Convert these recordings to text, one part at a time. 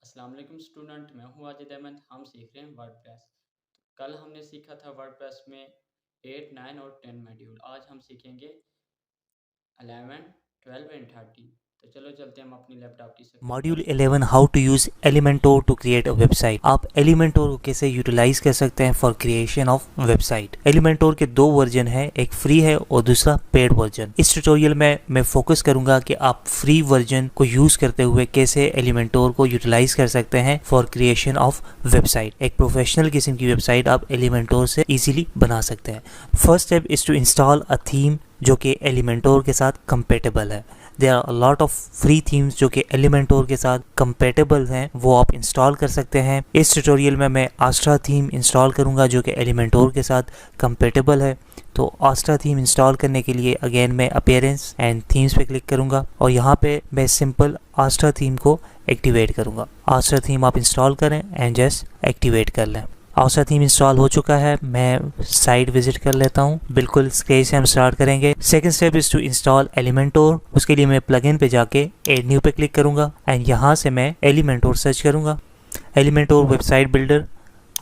अस्सलाम वालेकुम स्टूडेंट, मैं हूँ वाजिद अहमद। हम सीख रहे हैं वर्डप्रेस। कल हमने सीखा था वर्डप्रेस में 8, 9 और 10 मॉड्यूल। आज हम सीखेंगे 11, 12 एंड 13। तो चलो चलते हैं हम अपनी लैपटॉप की स्क्रीन मॉड्यूल पर। 11 how to use Elementor to create a website. आप एलिमेंटोर को कैसे यूटिलाइज कर सकते हैं for creation of website. Elementor के दो वर्जन है, एक फ्री है और दूसरा पेड वर्जन। इस ट्यूटोरियल में मैं फोकस करूंगा कि आप फ्री वर्जन को यूज करते हुए कैसे एलिमेंटोर को यूटिलाइज कर सकते हैं फॉर क्रिएशन ऑफ वेबसाइट। एक प्रोफेशनल किस्म की वेबसाइट आप एलिमेंटोर से इजीली बना सकते हैं। First step is to install a theme जो कि एलिमेंटोर के साथ कंपेटेबल है। There are lot of free themes जो कि एलिमेंटोर के साथ कंपेटेबल हैं, वो आप इंस्टॉल कर सकते हैं। इस ट्यूटोरियल में मैं आस्ट्रा थीम इंस्टॉल करूंगा जो कि एलिमेंटोर के साथ कंपेटेबल है। तो आस्ट्रा थीम इंस्टॉल करने के लिए अगेन मैं अपीयरेंस एंड थीम्स पे क्लिक करूंगा और यहाँ पे मैं सिंपल आस्ट्रा थीम को एक्टिवेट करूंगा। आस्ट्रा थीम आप इंस्टॉल करें एंड जस्ट एक्टिवेट कर लें। आस्ट्रा थीम इंस्टॉल हो चुका है। मैं साइट विजिट कर लेता हूँ। बिल्कुल स्क्रेच से हम स्टार्ट करेंगे। Second step is to install Elementor. उसके लिए मैं प्लगइन पे जाके ऐड न्यू पे क्लिक करूंगा एंड यहाँ से मैं एलिमेंटोर सर्च करूंगा। एलिमेंटोर वेबसाइट बिल्डर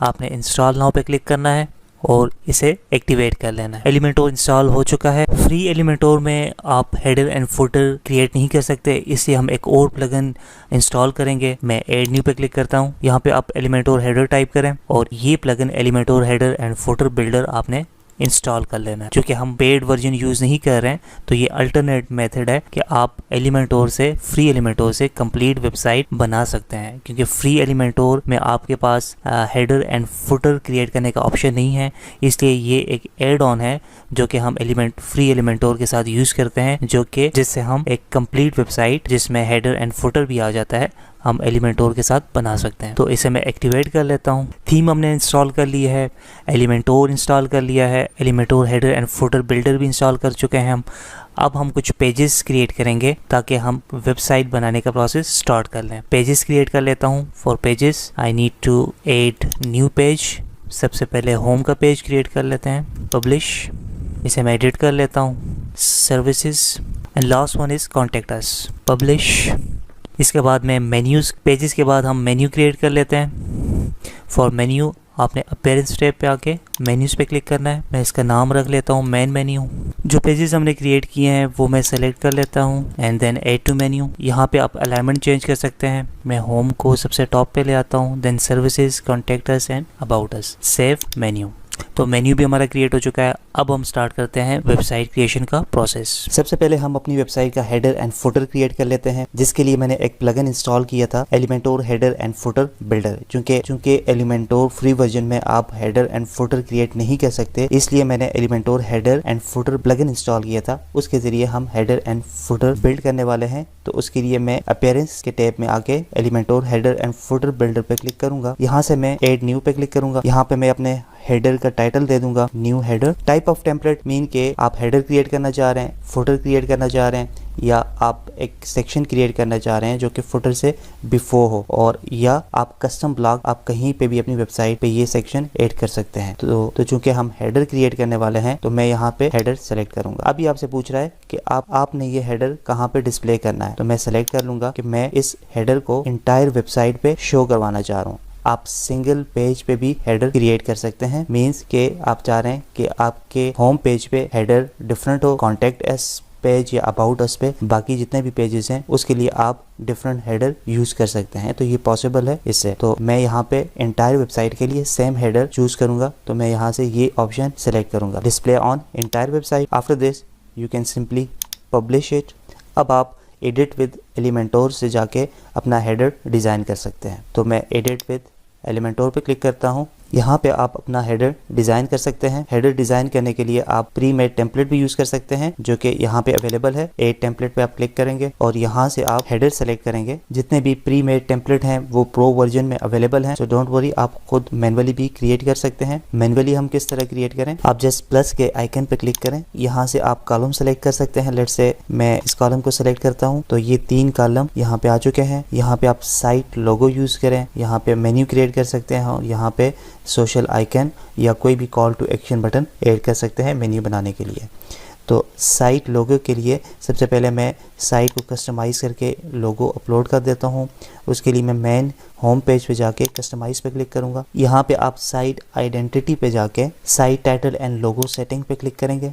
आपने इंस्टॉल नाउ पे क्लिक करना है और इसे एक्टिवेट कर लेना है। एलिमेंटोर इंस्टॉल हो चुका है। फ्री एलिमेंटोर में आप हेडर एंड फुटर क्रिएट नहीं कर सकते, इसलिए हम एक और प्लगइन इंस्टॉल करेंगे। मैं ऐड न्यू पे क्लिक करता हूँ। यहाँ पे आप एलिमेंटोर हेडर टाइप करें और ये plugin Elementor header and footer builder आपने इंस्टॉल कर लेना है। क्योंकि हम पेड वर्जन यूज़ नहीं कर रहे हैं तो ये अल्टरनेट मेथड है कि आप एलिमेंटोर से, फ्री एलिमेंटोर से कंप्लीट वेबसाइट बना सकते हैं। क्योंकि फ्री एलिमेंटोर में आपके पास हेडर एंड फुटर क्रिएट करने का ऑप्शन नहीं है, इसलिए ये एक एड ऑन है जो कि हम फ्री एलिमेंटोर के साथ यूज़ करते हैं, जो कि जिससे हम एक कंप्लीट वेबसाइट जिसमें हेडर एंड फुटर भी आ जाता है हम एलिमेंटोर के साथ बना सकते हैं। तो इसे मैं एक्टिवेट कर लेता हूँ। थीम हमने इंस्टॉल कर ली है, एलिमेंटोर इंस्टॉल कर लिया है, एलिमेंटोर हेडर एंड फुटर बिल्डर भी इंस्टॉल कर चुके हैं हम। अब हम कुछ पेजेस क्रिएट करेंगे ताकि हम वेबसाइट बनाने का प्रोसेस स्टार्ट कर लें। पेजेस क्रिएट कर लेता हूँ। For pages I need to add new page. सबसे पहले होम का पेज क्रिएट कर लेते हैं। पब्लिश, इसे मैं एडिट कर लेता हूँ। Services and last one is contact us. Publish. इसके बाद में मेन्यूज, पेजेस के बाद हम मेन्यू क्रिएट कर लेते हैं। फॉर मेन्यू आपने अपीयरेंस टैब पे आके मेन्यूज पे क्लिक करना है। मैं इसका नाम रख लेता हूँ मेन मेन्यू। जो पेजेस हमने क्रिएट किए हैं वो मैं सेलेक्ट कर लेता हूँ and then add to menu. यहाँ पे आप अलाइनमेंट चेंज कर सकते हैं। मैं होम को सबसे टॉप पे ले आता हूँ, then services, contact us and about us. Save menu. तो मेन्यू भी हमारा क्रिएट हो चुका है। अब हम स्टार्ट करते हैं वेबसाइट क्रिएशन का प्रोसेस। सबसे पहले हम अपनी वेबसाइट का हेडर एंड फुटर क्रिएट कर लेते हैं, जिसके लिए मैंने एक प्लगइन इंस्टॉल किया था, एलिमेंटोर हेडर एंड फुटर बिल्डर। चूंकि एलिमेंटोर फ्री वर्जन में आप हेडर एंड फुटर क्रिएट नहीं कर सकते, इसलिए मैंने Elementor header and footer plugin install किया था। उसके जरिए हम हेडर एंड फुटर बिल्ड करने वाले हैं। तो उसके लिए मैं अपीयरेंस के टैब में आके एलिमेंटोर हेडर एंड फुटर बिल्डर पे क्लिक करूंगा। यहाँ से मैं ऐड न्यू पे क्लिक करूंगा। यहाँ पे मैं अपने हेडर का टाइटल दे दूंगा new header. Type of template mean के आप हेडर क्रिएट करना चाह रहे हैं, फुटर क्रिएट करना चाह रहे हैं, या आप एक सेक्शन क्रिएट करना चाह रहे हैं जो कि फुटर से बिफोर हो, और या आप कस्टम ब्लॉक आप कहीं पे भी अपनी वेबसाइट पे ये सेक्शन ऐड कर सकते हैं। तो चूंकि हम हेडर क्रिएट करने वाले हैं तो मैं यहाँ पे हेडर सेलेक्ट करूंगा। अभी आपसे पूछ रहा है कि आपने ये हेडर कहाँ पे डिस्प्ले करना है, तो मैं सेलेक्ट कर लूंगा कि मैं इस हेडर को इंटायर वेबसाइट पे शो करवाना चाह रहा हूँ। आप सिंगल पेज पे भी हेडर क्रिएट कर सकते हैं। मीन्स के आप चाह रहे हैं कि आपके होम पेज पे हेडर डिफरेंट हो, कॉन्टेक्ट अस पेज या अबाउट अस पे बाकी जितने भी पेजेस हैं उसके लिए आप डिफरेंट हेडर यूज कर सकते हैं। तो ये पॉसिबल है इससे। तो मैं यहाँ पे एंटायर वेबसाइट के लिए सेम हेडर चूज करूंगा। तो मैं यहाँ से ये ऑप्शन सेलेक्ट करूंगा, display on entire website. After this you can simply publish it. अब आप एडिट विद एलिमेंटोर से जाके अपना हेडर डिज़ाइन कर सकते हैं। तो मैं एडिट विद एलिमेंटोर पे क्लिक करता हूँ। यहाँ पे आप अपना हेडर डिज़ाइन कर सकते हैं। हेडर डिज़ाइन करने के लिए आप प्री मेड टेम्पलेट भी यूज़ कर सकते हैं जो कि यहाँ पे अवेलेबल है। एड टेम्पलेट पे आप क्लिक करेंगे और यहाँ से आप हेडर सेलेक्ट करेंगे। जितने भी प्री मेड टेम्पलेट हैं वो प्रो वर्जन में अवेलेबल हैं, सो डोंट वरी, आप खुद मैनुअली भी क्रिएट कर सकते हैं। मैनुअली हम किस तरह क्रिएट करें, आप जस्ट प्लस के आइकन पे क्लिक करें। यहाँ से आप कॉलम सेलेक्ट कर सकते हैं। लेट से मैं इस कॉलम को सेलेक्ट करता हूँ। तो ये 3 कॉलम यहाँ पे आ चुके हैं। यहाँ पे आप साइट लोगो यूज़ करें, यहाँ पे मेन्यू क्रिएट कर सकते हैं और यहाँ पे सोशल आइकन या कोई भी call to action button add कर सकते हैं मेन्यू बनाने के लिए। तो साइट लोगो के लिए सबसे पहले मैं साइट को कस्टमाइज़ करके लोगो अपलोड कर देता हूँ। उसके लिए मैं मेन होम पेज पे जाके कस्टमाइज पे क्लिक करूँगा। यहाँ पे आप साइट आइडेंटिटी पे जाके site title and logo setting पे क्लिक करेंगे।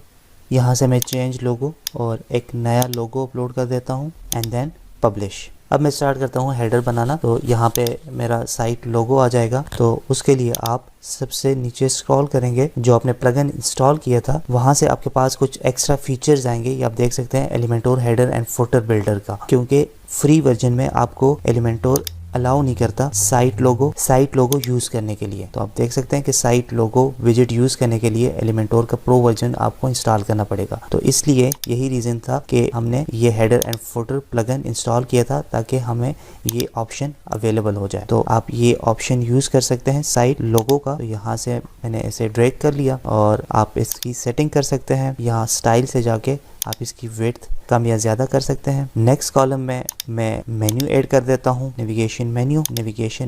यहाँ से मैं चेंज लोगो और एक नया लोगो अपलोड कर देता हूँ एंड देन पब्लिश। अब मैं स्टार्ट करता हूँ हेडर बनाना। तो यहाँ पे मेरा साइट लोगो आ जाएगा। तो उसके लिए आप सबसे नीचे स्क्रॉल करेंगे, जो आपने प्लगइन इंस्टॉल किया था वहाँ से आपके पास कुछ एक्स्ट्रा फीचर्स आएंगे। ये आप देख सकते हैं एलिमेंटोर हेडर एंड फुटर बिल्डर का, क्योंकि फ्री वर्जन में आपको एलिमेंटोर अलाउ नहीं करता साइट लोगो यूज़ करने के लिए। तो आप देख सकते हैं कि साइट लोगो विजिट यूज़ करने के लिए एलिमेंटोर का प्रो वर्जन आपको इंस्टॉल करना पड़ेगा। तो इसलिए यही रीज़न था कि हमने ये header and footer plugin install किया था ताकि हमें ये ऑप्शन अवेलेबल हो जाए। तो आप ये ऑप्शन यूज़ कर सकते हैं साइट लोगो का। तो यहाँ से मैंने इसे ड्रैग कर लिया और आप इसकी सेटिंग कर सकते हैं। यहाँ स्टाइल से जाके आप इसकी विड्थ कम या ज़्यादा कर सकते हैं। नेक्स्ट कॉलम में मैं मेन्यू ऐड कर देता हूँ, नेविगेशन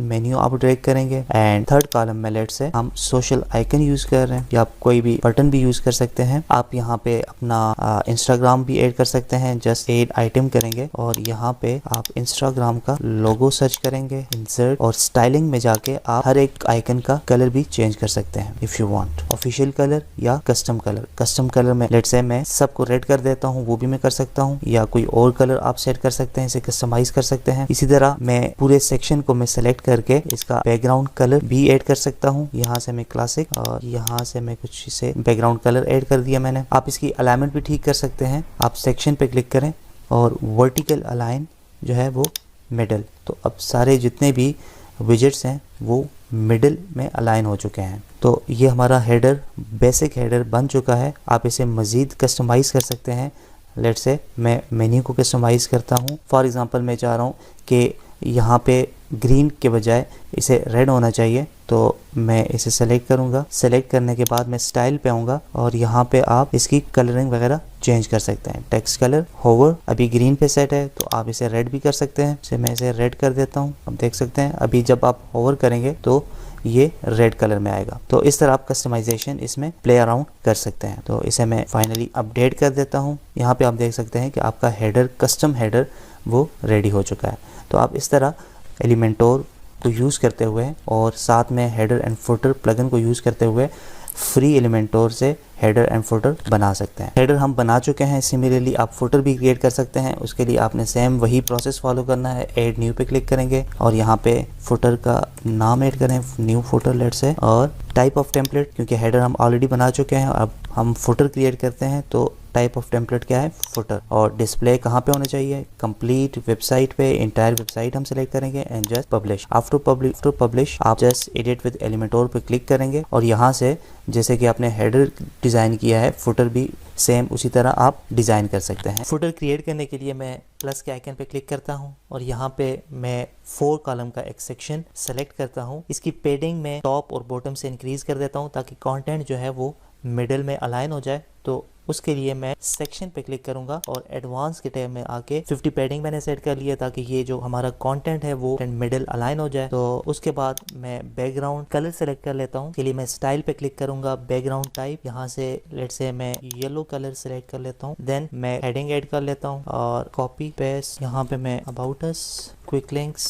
मेन्यू आप ड्रैग करेंगे। एंड थर्ड कॉलम में लेट से हम सोशल आइकन यूज़ कर रहे हैं या आप कोई भी बटन भी यूज़ कर सकते हैं। आप यहाँ पे अपना इंस्टाग्राम भी ऐड कर सकते हैं। जस्ट ऐड आइटम करेंगे और यहाँ पे आप इंस्टाग्राम का लोगो सर्च करेंगे, इंसर्ट और स्टाइलिंग में जाके आप हर एक आइकन का कलर भी चेंज कर सकते हैं if you want, official colour या कस्टम कलर में लेट से मैं सबको रेड कर देता हूँ, वो भी मैं कर सकता हूँ, या कोई और कलर आप सेट कर सकते हैं, इसे कस्टमाइज कर सकते हैं। इसी तरह मैं पूरे सेक्शन को मैं सेलेक्ट करके इसका बैकग्राउंड कलर भी ऐड कर सकता हूँ। यहाँ से मैं क्लासिक और यहाँ से मैं कुछ इसे बैकग्राउंड कलर ऐड कर दिया मैंने। आप इसकी अलाइनमेंट भी ठीक कर सकते हैं। आप सेक्शन पे क्लिक करें और वर्टिकल अलाइन जो है वो मिडल। तो अब सारे जितने भी विजेट्स हैं वो मिडिल में अलाइन हो चुके हैं। तो ये हमारा हेडर बेसिक हेडर बन चुका है। आप इसे मज़ीद कस्टमाइज कर सकते हैं। लेट से मैं मेन्यू को कस्टमाइज करता हूँ। फॉर एग्जांपल मैं चाह रहा हूँ कि यहाँ पे ग्रीन के बजाय इसे रेड होना चाहिए, तो मैं इसे सेलेक्ट करूँगा। सेलेक्ट करने के बाद मैं स्टाइल पे आऊँगा और यहाँ पे आप इसकी कलरिंग वगैरह चेंज कर सकते हैं। टेक्स्ट कलर होवर अभी ग्रीन पे सेट है, तो आप इसे रेड भी कर सकते हैं। इसे मैं इसे रेड कर देता हूँ। आप देख सकते हैं अभी जब आप होवर करेंगे तो ये रेड कलर में आएगा। तो इस तरह आप कस्टमाइजेशन इसमें प्ले अराउंड कर सकते हैं। तो इसे मैं फाइनली अपडेट कर देता हूँ। यहाँ पे आप देख सकते हैं कि आपका हेडर, कस्टम हेडर वो रेडी हो चुका है। तो आप इस तरह एलिमेंटोर को यूज़ करते हुए और साथ में हेडर एंड फुटर प्लगइन को यूज़ करते हुए फ्री एलिमेंटोर से हेडर एंड फुटर बना सकते हैं। हेडर हम बना चुके हैं। सिमिलरली आप फुटर भी क्रिएट कर सकते हैं। उसके लिए आपने सेम वही प्रोसेस फॉलो करना है। ऐड न्यू पे क्लिक करेंगे और यहाँ पे फुटर का नाम ऐड करें, न्यू फुटर लेट से, और टाइप ऑफ टेम्पलेट, क्योंकि हेडर हम ऑलरेडी बना चुके हैं, अब हम फुटर क्रिएट करते हैं तो टाइप ऑफ टेम्पलेट क्या है, फुटर। और डिस्प्ले कहाँ पे होना चाहिए, कंप्लीट वेबसाइट पे, इंटायर वेबसाइट हम सेलेक्ट करेंगे and just publish. After publish आप जस्ट एडिट विद एलिमेंटोर पे क्लिक करेंगे और यहाँ से जैसे कि आपने हेडर डिज़ाइन किया है, फुटर भी सेम उसी तरह आप डिज़ाइन कर सकते हैं। फुटर क्रिएट करने के लिए मैं प्लस के आइकन पे क्लिक करता हूँ और यहाँ पे मैं 4 कॉलम का एक सेक्शन सेलेक्ट करता हूँ। इसकी पेडिंग में टॉप और बॉटम से इंक्रीज कर देता हूँ ताकि कंटेंट जो है वो मिडिल में अलाइन हो जाए। तो उसके लिए मैं सेक्शन पे क्लिक करूंगा और एडवांस के टैब में आके 50 पैडिंग मैंने सेट कर लिया ताकि ये जो हमारा कंटेंट है वो मिडिल अलाइन हो जाए। तो उसके बाद मैं बैकग्राउंड कलर सेलेक्ट कर लेता हूँ। इसके लिए मैं स्टाइल पे क्लिक करूंगा, बैकग्राउंड टाइप, यहाँ से लेट से मैं येलो कलर सेलेक्ट कर लेता हूँ। देन मैं हेडिंग ऐड कर लेता हूँ और कॉपी पेस्ट, यहाँ पे मैं about us, quick links,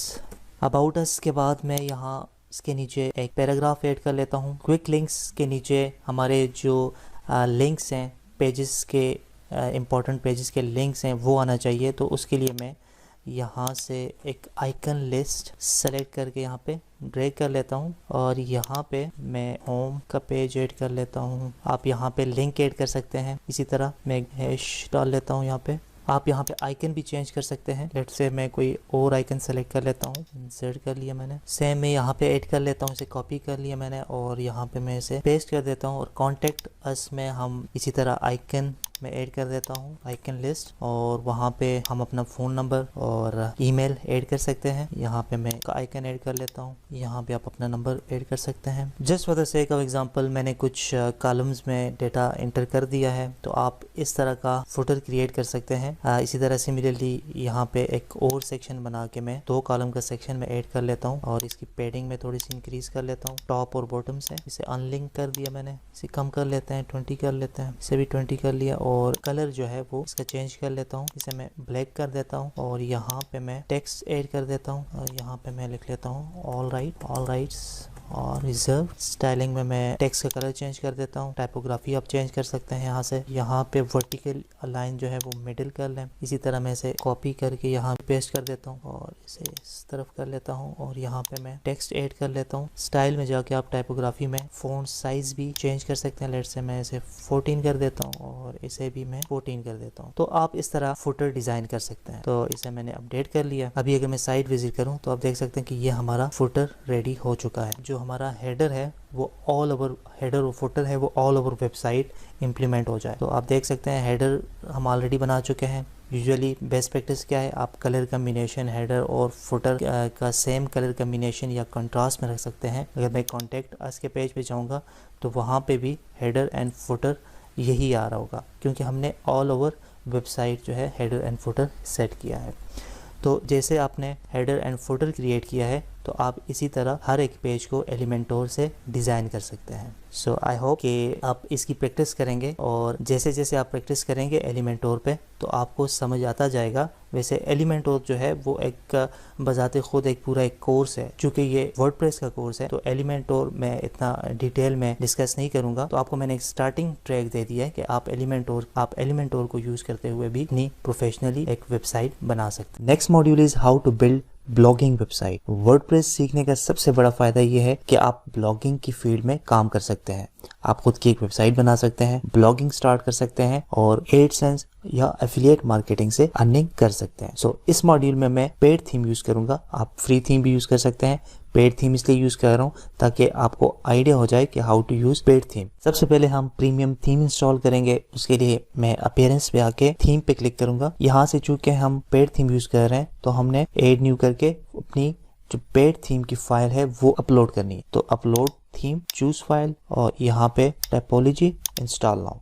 about us के बाद मैं यहाँ इसके नीचे एक पैराग्राफ ऐड कर लेता हूँ। क्विक लिंक्स के नीचे हमारे जो लिंक्स हैं, पेजेस के इम्पोर्टेंट पेजेस के लिंक्स हैं, वो आना चाहिए। तो उसके लिए मैं यहाँ से एक आइकन लिस्ट सेलेक्ट करके यहाँ पे ड्रैग कर लेता हूँ और यहाँ पे मैं होम का पेज ऐड कर लेता हूँ। आप यहाँ पे लिंक ऐड कर सकते हैं। इसी तरह मैं हैश डाल लेता हूँ यहाँ पे। आप यहाँ पे आइकन भी चेंज कर सकते हैं। लेट से मैं कोई और आइकन सेलेक्ट कर लेता हूँ, इंसर्ट कर लिया मैंने। सेम मैं यहाँ पे ऐड कर लेता हूँ, इसे कॉपी कर लिया मैंने और यहाँ पे मैं इसे पेस्ट कर देता हूँ। और कॉन्टेक्ट अस में हम इसी तरह आइकन मैं ऐड कर देता हूँ, आइकन लिस्ट, और वहाँ पे हम अपना फ़ोन नंबर और ईमेल ऐड कर सकते हैं। यहाँ पे मैं आइकन ऐड कर लेता हूँ, यहाँ पे आप अपना नंबर ऐड कर सकते हैं। Just for the sake of example मैंने कुछ कॉलम्स में डेटा एंटर कर दिया है, तो आप इस तरह का फुटर क्रिएट कर सकते हैं। इसी तरह सिमिलरली यहाँ पे एक और सेक्शन बना के मैं 2 कॉलम का सेक्शन में ऐड कर लेता हूँ और इसकी पैडिंग में थोड़ी सी इंक्रीज कर लेता हूँ टॉप और बॉटम से। इसे अनलिंक कर दिया मैंने, इसे कम कर लेते हैं, 20 कर लेते हैं, इसे भी 20 कर लिया और कलर जो है वो इसका चेंज कर लेता हूँ, इसे मैं ब्लैक कर देता हूँ और यहाँ पे मैं टेक्स्ट ऐड कर देता हूँ और यहाँ पे मैं लिख लेता हूँ ऑल राइट्स और रिजर्व। स्टाइलिंग में मैं टेक्स्ट का कलर चेंज कर देता हूँ। टाइपोग्राफी आप चेंज कर सकते हैं यहाँ से। यहाँ पे वर्टिकल लाइन जो है वो मिडिल कर लें। इसी तरह मैं इसे कॉपी करके यहाँ पेस्ट कर देता हूँ और इसे इस तरफ कर लेता हूँ और यहाँ पे मैं टेक्स्ट ऐड कर लेता हूँ। स्टाइल में जाके आप टाइपोग्राफी में फ़ॉन्ट साइज भी चेंज कर सकते हैं। लेट से मैं इसे 14 कर देता हूँ और इसे भी मैं 14 कर देता हूँ। तो आप इस तरह फुटर डिजाइन कर सकते हैं। तो इसे मैंने अपडेट कर लिया। अभी अगर मैं साइट विजिट करूँ तो आप देख सकते हैं कि ये हमारा फुटर रेडी हो चुका है। जो हमारा हेडर है वो ऑल ओवर, हेडर और फुटर है वो ऑल ओवर वेबसाइट इंप्लीमेंट हो जाए। तो आप देख सकते हैं हेडर हम ऑलरेडी बना चुके हैं। यूजुअली बेस्ट प्रैक्टिस क्या है, आप कलर कम्बिनेशन हेडर और फुटर का सेम कलर कम्बिनेशन या कंट्रास्ट में रख सकते हैं। अगर मैं कॉन्टैक्ट अस के पेज पे जाऊंगा तो वहाँ पे भी हेडर एंड फुटर यही आ रहा होगा, क्योंकि हमने ऑल ओवर वेबसाइट जो है हेडर एंड फुटर सेट किया है। तो जैसे आपने हेडर एंड फुटर क्रिएट किया है तो आप इसी तरह हर एक पेज को एलिमेंटोर से डिज़ाइन कर सकते हैं। सो आई होप कि आप इसकी प्रैक्टिस करेंगे और जैसे जैसे आप प्रैक्टिस करेंगे एलिमेंटोर पे तो आपको समझ आता जाएगा। वैसे एलिमेंटोर जो है वो एक बजाते खुद एक पूरा एक कोर्स है। चूँकि ये वर्डप्रेस का कोर्स है तो एलिमेंटोर मैं इतना डिटेल में डिस्कस नहीं करूँगा। तो आपको मैंने एक स्टार्टिंग ट्रैक दे दिया है कि आप एलिमेंटोर को यूज़ करते हुए भी अपनी प्रोफेशनली एक वेबसाइट बना सकते हैं। Next module is how to build blogging website. WordPress सीखने का सबसे बड़ा फायदा ये है कि आप ब्लॉगिंग की फील्ड में काम कर सकते हैं। आप खुद की एक वेबसाइट बना सकते हैं, ब्लॉगिंग स्टार्ट कर सकते हैं और एडसेंस या एफिलिएट मार्केटिंग से अर्निंग कर सकते हैं। सो इस मॉड्यूल में मैं पेड थीम यूज करूंगा। आप फ्री थीम भी यूज कर सकते हैं। पेड थीम इसलिए यूज कर रहा हूँ ताकि आपको आइडिया हो जाए कि how to use paid theme. सबसे पहले हम प्रीमियम थीम इंस्टॉल करेंगे। उसके लिए मैं अपीयरेंस पे आके थीम पे क्लिक करूंगा। यहाँ से चूंकि हम पेड थीम यूज कर रहे हैं तो हमने एड न्यू करके अपनी जो पेड थीम की फाइल है वो अपलोड करनी है। तो अपलोड थीम, चूज फाइल और यहाँ पे typology install now.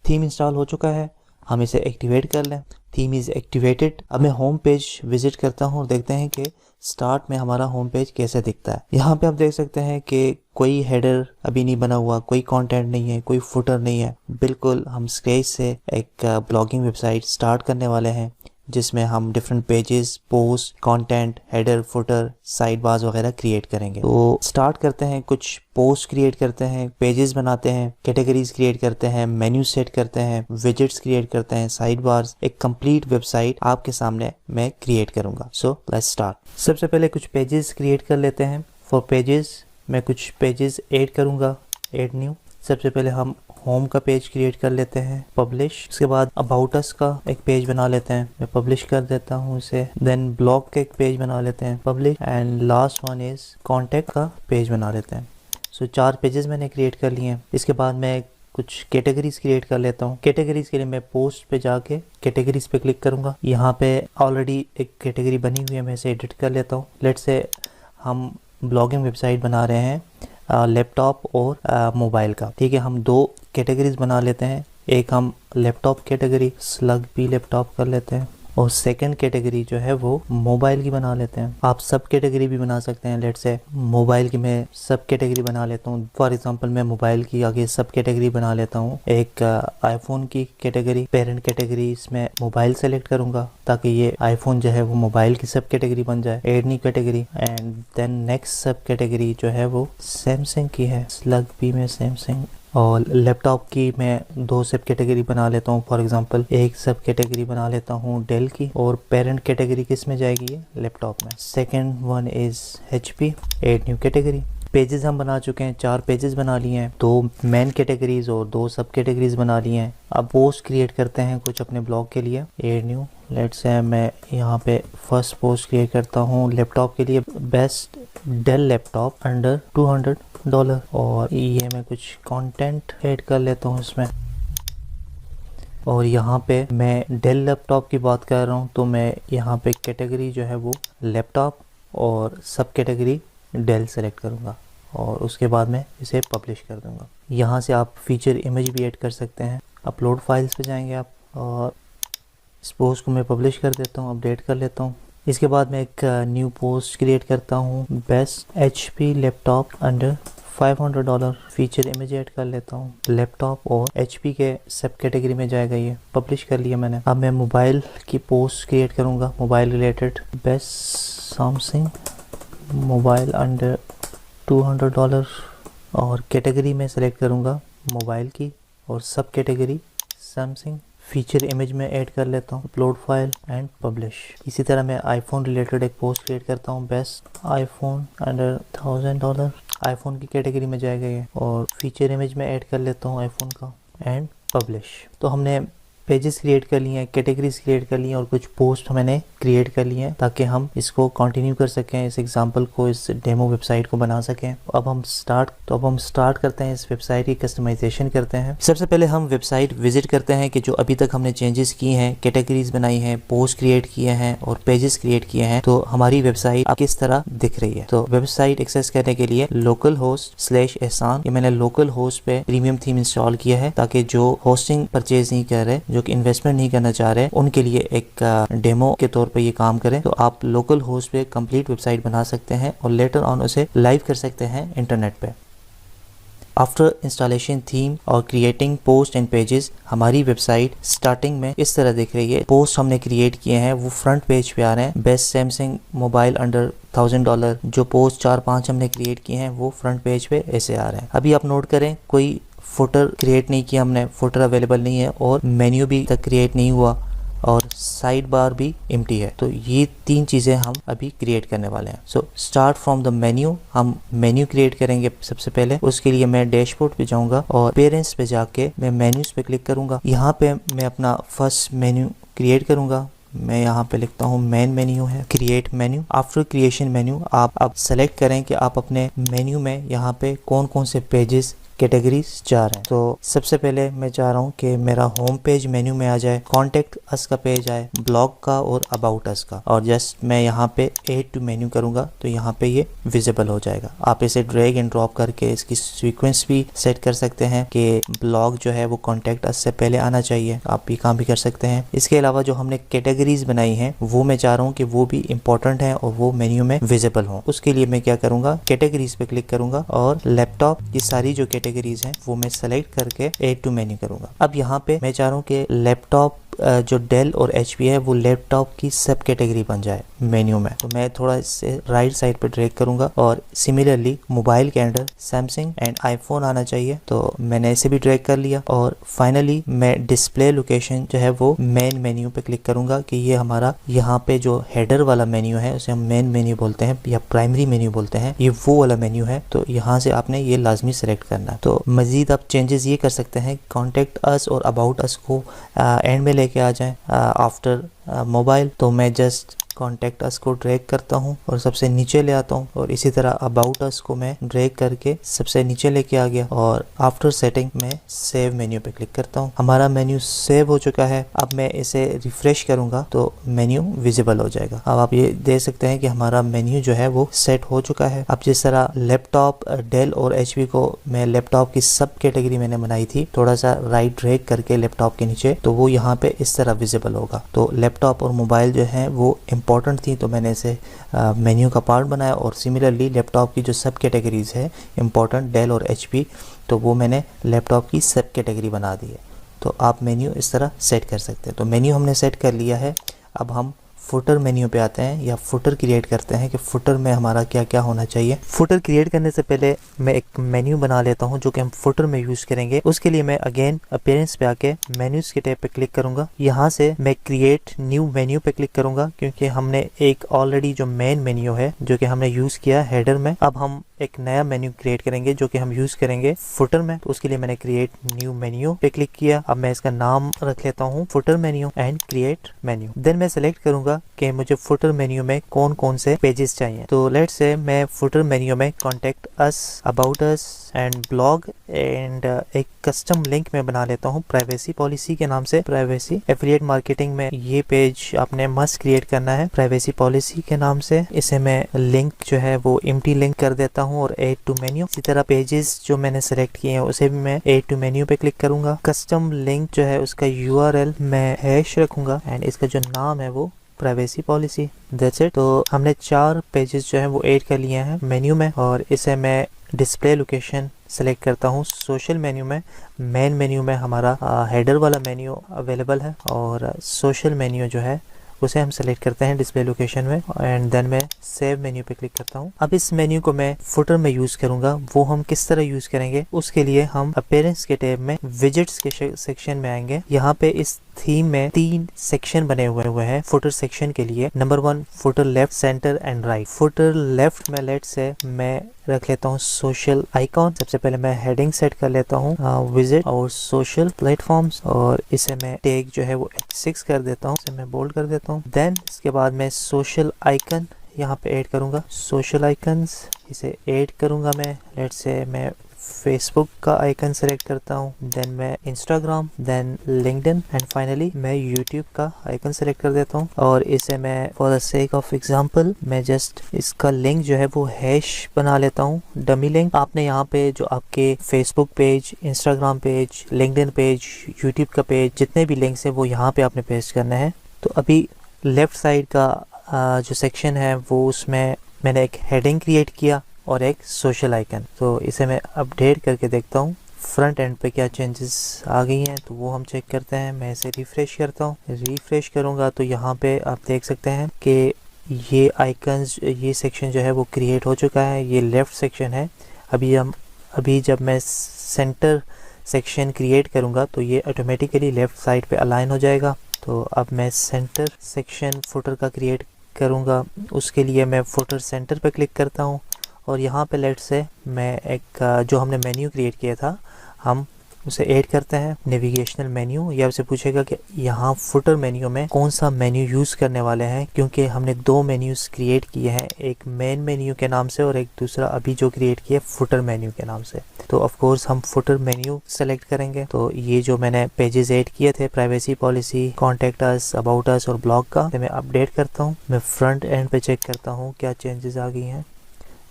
Theme install हो चुका है, हम इसे एक्टिवेट कर लें। Theme is activated. अब मैं होम पेज विजिट करता हूँ और देखते हैं कि स्टार्ट में हमारा होम पेज कैसे दिखता है। यहाँ पे आप देख सकते हैं कि कोई हेडर अभी नहीं बना हुआ, कोई कंटेंट नहीं है, कोई फुटर नहीं है। बिल्कुल हम स्क्रैच से एक ब्लॉगिंग वेबसाइट स्टार्ट करने वाले हैं जिसमें हम different pages, post, content, header, footer, side bars वगैरह क्रिएट करेंगे। तो स्टार्ट करते हैं, कुछ पोस्ट क्रिएट करते हैं, पेजेस बनाते हैं, कैटेगरीज क्रिएट करते हैं, मेन्यू सेट करते हैं, विजेट्स क्रिएट करते हैं, साइड बार्स। एक कंप्लीट वेबसाइट आपके सामने मैं क्रिएट करूंगा। So let's start. सबसे पहले कुछ पेजेस क्रिएट कर लेते हैं। फॉर पेजेस मैं कुछ पेजेस ऐड करूंगा, ऐड न्यू। सबसे पहले हम होम का पेज क्रिएट कर लेते हैं, पब्लिश। उसके बाद अबाउट अस का एक पेज बना लेते हैं, मैं पब्लिश कर देता हूँ इसे। देन ब्लॉग का एक पेज बना लेते हैं, publish. And last one is contact का पेज बना लेते हैं। सो 4 पेजेस मैंने क्रिएट कर लिए हैं। इसके बाद मैं कुछ कैटेगरीज क्रिएट कर लेता हूँ। कैटेगरीज के लिए मैं पोस्ट पे जाके कैटेगरीज पे क्लिक करूंगा। यहाँ पे ऑलरेडी एक कैटेगरी बनी हुई है, मैं इसे एडिट कर लेता हूँ। लेट्स से हम ब्लॉगिंग वेबसाइट बना रहे हैं लैपटॉप और मोबाइल का। ठीक है, हम 2 कैटेगरीज बना लेते हैं। एक हम laptop category slug P laptop कर लेते हैं और सेकंड कैटेगरी जो है वो मोबाइल की बना लेते हैं। आप सब कैटेगरी भी बना सकते हैं। लेट्स से मोबाइल की मैं सब कैटेगरी बना लेता हूँ। फॉर एग्जांपल मैं मोबाइल की आगे सब कैटेगरी बना लेता हूँ। एक आईफोन की कैटेगरी, पेरेंट कैटेगरी, इसमें मोबाइल सेलेक्ट करूंगा ताकि ये आईफोन जो है वो मोबाइल की सब कैटेगरी बन जाए। Add new category and then next sub category जो है वो सैमसंग की है, स्लग पी में सैमसंग। और लैपटॉप की मैं 2 सब कैटेगरी बना लेता हूँ। फॉर एग्जांपल एक सब कैटेगरी बना लेता हूँ डेल की और पेरेंट कैटेगरी किस में जाएगी, ये लैपटॉप में। Second one is HP, add new category. Pages हम बना चुके हैं, 4 पेजेस बना लिए हैं, 2 मेन कैटेगरीज और 2 सब कैटेगरीज बना लिए हैं। अब पोस्ट क्रिएट करते हैं कुछ अपने ब्लॉग के लिए। एड न्यू, लेट्स से मैं यहाँ पे फर्स्ट पोस्ट क्रिएट करता हूँ लैपटॉप के लिए, बेस्ट डेल लैपटॉप अंडर $200 और ये मैं कुछ कंटेंट ऐड कर लेता हूँ इसमें। और यहाँ पे मैं डेल लैपटॉप की बात कर रहा हूँ तो मैं यहाँ पे कैटेगरी जो है वो लैपटॉप और सब कैटेगरी डेल सेलेक्ट करूँगा और उसके बाद मैं इसे पब्लिश कर दूँगा। यहाँ से आप फीचर इमेज भी ऐड कर सकते हैं। अपलोड फाइल्स पे जाएंगे आप और इस पोस्ट को मैं पब्लिश कर देता हूँ, अपडेट कर लेता हूँ। इसके बाद मैं एक न्यू पोस्ट क्रिएट करता हूँ, best HP laptop under $500 feature image add कर लेता हूँ। लैपटॉप और HP के सब कैटेगरी में जाएगा, ये पब्लिश कर लिया मैंने। अब मैं मोबाइल की पोस्ट क्रिएट करूँगा, mobile related. Best Samsung mobile under $200 और कैटेगरी में सेलेक्ट करूँगा मोबाइल की और सब कैटेगरी सैमसंग। फीचर इमेज में ऐड कर लेता हूँ, अपलोड फाइल एंड पब्लिश। इसी तरह मैं आईफोन रिलेटेड एक पोस्ट क्रिएट करता हूँ, बेस्ट आईफोन अंडर $1000, आईफोन की कैटेगरी में जाएगा ये, और फीचर इमेज में ऐड कर लेता हूँ आईफोन का एंड पब्लिश। तो हमने पेजेस क्रिएट कर लिए हैं, कैटेगरीज क्रिएट कर लिए हैं और कुछ पोस्ट मैंने क्रिएट कर लिए हैं ताकि हम इसको कंटिन्यू कर सकें, इस एग्जांपल को, इस डेमो वेबसाइट को बना सकें। अब हम स्टार्ट करते हैं, इस वेबसाइट की कस्टमाइजेशन करते हैं। सबसे पहले हम वेबसाइट विजिट करते हैं कि जो अभी तक हमने चेंजेस किए हैं, कैटेगरीज बनाई हैं, पोस्ट क्रिएट किए हैं और पेजेस क्रिएट किए हैं, तो हमारी वेबसाइट अब किस तरह दिख रही है। तो वेबसाइट एक्सेस करने के लिए लोकल होस्ट /ehsan, ये मैंने लोकल होस्ट पे प्रीमियम थीम इंस्टॉल किया है ताकि जो होस्टिंग परचेज नहीं कर रहे, जो कि इन्वेस्टमेंट नहीं करना चाह रहे, उनके लिए एक डेमो के तौर पे ये काम करें। तो आप लोकल होस्ट पे कंप्लीट वेबसाइट बना सकते हैं और लेटर ऑन उसे लाइव कर सकते हैं इंटरनेट पे। आफ्टर इंस्टॉलेशन थीम और क्रिएटिंग पोस्ट एंड पेजेस, हमारी वेबसाइट स्टार्टिंग में इस तरह दिख रही है। पोस्ट हमने क्रिएट किए हैं वो फ्रंट पेज पे आ रहे हैं। बेस्ट सैमसंग मोबाइल अंडर $1000, जो पोस्ट 4-5 हमने क्रिएट किए हैं वो फ्रंट पेज पे ऐसे आ रहे हैं। अभी आप नोट करें, कोई फुटर क्रिएट नहीं किया हमने, फुटर अवेलेबल नहीं है और मेन्यू भी तक क्रिएट नहीं हुआ और साइड बार भी एम्प्टी है। तो ये 3 चीज़ें हम अभी क्रिएट करने वाले हैं। So start from the menu, हम मेन्यू क्रिएट करेंगे सबसे पहले। उसके लिए मैं डैशबोर्ड पे जाऊंगा और पेरेंट्स पे जाके मैं मेन्यूज पे क्लिक करूंगा। यहाँ पे मैं अपना फर्स्ट मेन्यू क्रिएट करूंगा। मैं यहाँ पे लिखता हूँ मेन मेन्यू है, create menu. After creation menu आप अब सेलेक्ट करें कि आप अपने मेन्यू में यहाँ पे कौन कौन से पेजेस कैटेगरीज चाह रहे हैं। तो सबसे पहले मैं चाह रहा हूँ कि मेरा होम पेज मेन्यू में आ जाए, कॉन्टेक्ट अस का पेज आए, ब्लॉग का और अबाउट अस का, और जस्ट मैं यहाँ पे ऐड टू मेन्यू करूँगा तो यहाँ पे ये विजिबल हो जाएगा। आप इसे ड्रैग एंड ड्रॉप करके इसकी सीक्वेंस भी सेट कर सकते हैं कि ब्लॉग जो है वो कॉन्टेक्ट अस से पहले आना चाहिए, आप ये काम भी कर सकते हैं। इसके अलावा जो हमने कैटेगरीज बनाई हैं वो मैं चाह रहा हूँ कि वो भी इंपॉर्टेंट है और वो मेन्यू में विजिबल हो। उसके लिए मैं क्या करूँगा, कैटेगरीज पे क्लिक करूँगा और लैपटॉप की सारी जो कैटेगरीज हैं वो मैं सेलेक्ट करके ऐड टू मेन्यू करूंगा। अब यहाँ पे मैं चाह रहा हूँ कि लैपटॉप जो डेल और HP है वो लैपटॉप की सब कैटेगरी बन जाए मेन्यू में। तो मैं थोड़ा इससे राइट साइड पे ड्रैग करूंगा और सिमिलरली मोबाइल के अंदर सैमसंग एंड आईफोन आना चाहिए, तो मैंने इसे भी ड्रैग कर लिया। और फाइनली मैं डिस्प्ले लोकेशन जो है वो मेन मेन्यू पे क्लिक करूंगा कि ये हमारा यहाँ पे जो हेडर वाला मेन्यू है उसे हम मेन मेन्यू बोलते हैं या प्राइमरी मेन्यू बोलते हैं, ये वो वाला मेन्यू है। तो यहाँ से आपने ये लाजमी सेलेक्ट करना है। तो मजीद आप चेंजेस ये कर सकते हैं, कॉन्टेक्ट अस और अबाउट अस को एंड में लेके आ जाएं आफ्टर मोबाइल। तो मैं जस्ट कॉन्टेक्ट अस को ड्रैग करता हूँ और सबसे नीचे ले आता हूँ, और इसी तरह अबाउट अस को मैं ड्रैग करके सबसे नीचे लेके आ गया और आफ्टर सेटिंग में सेव मेन्यू पे क्लिक करता हूँ। हमारा मेन्यू सेव हो चुका है। अब मैं इसे रिफ्रेश करूंगा तो मेन्यू विजिबल हो जाएगा। अब आप ये देख सकते हैं कि हमारा मेन्यू जो है वो सेट हो चुका है। अब जिस तरह लैपटॉप, डेल और HP को मैं लैपटॉप की सब कैटेगरी मैंने बनाई थी, थोड़ा सा राइट ड्रैग करके लैपटॉप के नीचे, तो वो यहाँ पे इस तरह विजिबल होगा। तो लैपटॉप और मोबाइल जो है वो इम्पोर्टेंट थी तो मैंने इसे मेन्यू का पार्ट बनाया। और सिमिलरली लैपटॉप की जो सब कैटेगरीज है इम्पोर्टेंट, डेल और HP, तो वो मैंने लैपटॉप की सब कैटेगरी बना दी है। तो आप मेन्यू इस तरह सेट कर सकते हैं। तो मेन्यू हमने सेट कर लिया है। अब हम फुटर मेन्यू पे आते हैं या फुटर क्रिएट करते हैं कि फुटर में हमारा क्या क्या होना चाहिए। फुटर क्रिएट करने से पहले मैं एक मेन्यू बना लेता हूं जो कि हम फुटर में यूज करेंगे। उसके लिए मैं अगेन अपीयरेंस पे आके मेन्यूज के टैब पे क्लिक करूंगा। यहाँ से मैं क्रिएट न्यू मेन्यू पे क्लिक करूंगा क्योंकि हमने एक ऑलरेडी जो मेन मेन्यू है जो कि हमने यूज किया हेडर में, अब हम एक नया मेन्यू क्रिएट करेंगे जो कि हम यूज करेंगे फुटर में। तो उसके लिए मैंने क्रिएट न्यू मेन्यू पे क्लिक किया। अब मैं इसका नाम रख लेता हूँ footer menu and create menu. Then मैं सेलेक्ट करूंगा कि मुझे फुटर मेन्यू में कौन कौन से पेजेस चाहिए। तो लेट्स से मैं फुटर मेन्यू में contact us, about us and blog and एक कस्टम लिंक में बना लेता हूँ प्राइवेसी पॉलिसी के नाम से। प्राइवेसी एफिलिएट मार्केटिंग में ये पेज आपने मस्ट क्रिएट करना है प्राइवेसी पॉलिसी के नाम से। इसे मैं लिंक जो है वो एम्प्टी लिंक कर देता हूँ और ऐड टू मेन्यू। इसी तरह पेजेस जो मैंने सेलेक्ट किए हैं उसे भी मैं ऐड टू मेन्यू पे क्लिक करूंगा। कस्टम लिंक जो है उसका URL मैं हैश रखूंगा एंड इसका जो नाम है वो प्राइवेसी पॉलिसी। That's it. तो हमने 4 पेजेस जो है वो ऐड कर लिए हैं मेन्यू में और इसे मैं डिस्प्ले लोकेशन सेलेक्ट करता हूँ। सोशल मेन्यू में मेन मेन्यू में हमारा हेडर वाला मेन्यू अवेलेबल है और सोशल मेन्यू जो है उसे हम सेलेक्ट करते हैं डिस्प्ले लोकेशन में एंड देन मैं सेव मेन्यू पे क्लिक करता हूँ। अब इस मेन्यू को मैं फुटर में यूज करूंगा, वो हम किस तरह यूज करेंगे उसके लिए हम अपीयरेंस के टैब में विजेट्स के सेक्शन में आएंगे। यहाँ पे इस थीम में 3 सेक्शन बने हुए हैं फुटर सेक्शन के लिए। Number 1 footer left, centre and right. Footer left में लेट से मैं रख लेता हूँ सोशल आइकॉन। सबसे पहले मैं हेडिंग सेट कर लेता हूँ विजिट और सोशल प्लेटफॉर्म्स और इसे मैं टैग जो है वो H6 कर देता हूँ, इसे मैं बोल्ड कर देता हूँ। देन इसके बाद मैं सोशल आइकन यहाँ पे ऐड करूँगा। सोशल आइकन्स इसे ऐड करूँगा मैं, लेट से मैं फेसबुक का आइकन सेलेक्ट करता हूँ, देन मैं Instagram, then LinkedIn and finally मैं यूट्यूब का आइकन सेलेक्ट कर देता हूँ। और इसे मैं for the sake of example मैं जस्ट इसका लिंक जो है वो हैश बना लेता हूँ, डमी लिंक। आपने यहाँ पे जो आपके Facebook page, Instagram page, LinkedIn page, YouTube का पेज, जितने भी लिंक्स है वो यहाँ पे आपने पेस्ट करना है। तो अभी लेफ्ट साइड का जो सेक्शन है वो उसमें मैंने एक हेडिंग क्रिएट किया और एक सोशल आइकन। तो इसे मैं अपडेट करके देखता हूँ फ्रंट एंड पे क्या चेंजेस आ गई हैं, तो वो हम चेक करते हैं। मैं इसे रिफ्रेश करता हूँ, रिफ्रेश करूँगा तो यहाँ पे आप देख सकते हैं कि ये आइकन्स, ये सेक्शन जो है वो क्रिएट हो चुका है। ये लेफ्ट सेक्शन है। अभी जब मैं सेंटर सेक्शन क्रिएट करूँगा तो ये ऑटोमेटिकली लेफ्ट साइड पे अलाइन हो जाएगा। तो अब मैं सेंटर सेक्शन फुटर का क्रिएट करूँगा, उसके लिए मैं फुटर सेंटर पे क्लिक करता हूँ और यहाँ पे लेट से मैं एक जो हमने मेन्यू क्रिएट किया था हम उसे ऐड करते हैं, नेविगेशनल मेन्यू। या उसे पूछेगा कि यहाँ फुटर मेन्यू में कौन सा मेन्यू यूज़ करने वाले हैं, क्योंकि हमने 2 मेन्यूज़ क्रिएट किए हैं, एक मेन मेन्यू के नाम से और एक दूसरा अभी जो क्रिएट किया फुटर मेन्यू के नाम से। तो ऑफ कोर्स हम फुटर मेन्यू सेलेक्ट करेंगे। तो ये जो मैंने पेजेस ऐड किए थे, privacy policy, contact us, about us और ब्लॉग का, मैं अपडेट करता हूँ। मैं फ्रंट एंड पे चेक करता हूँ क्या चेंजेस आ गई हैं।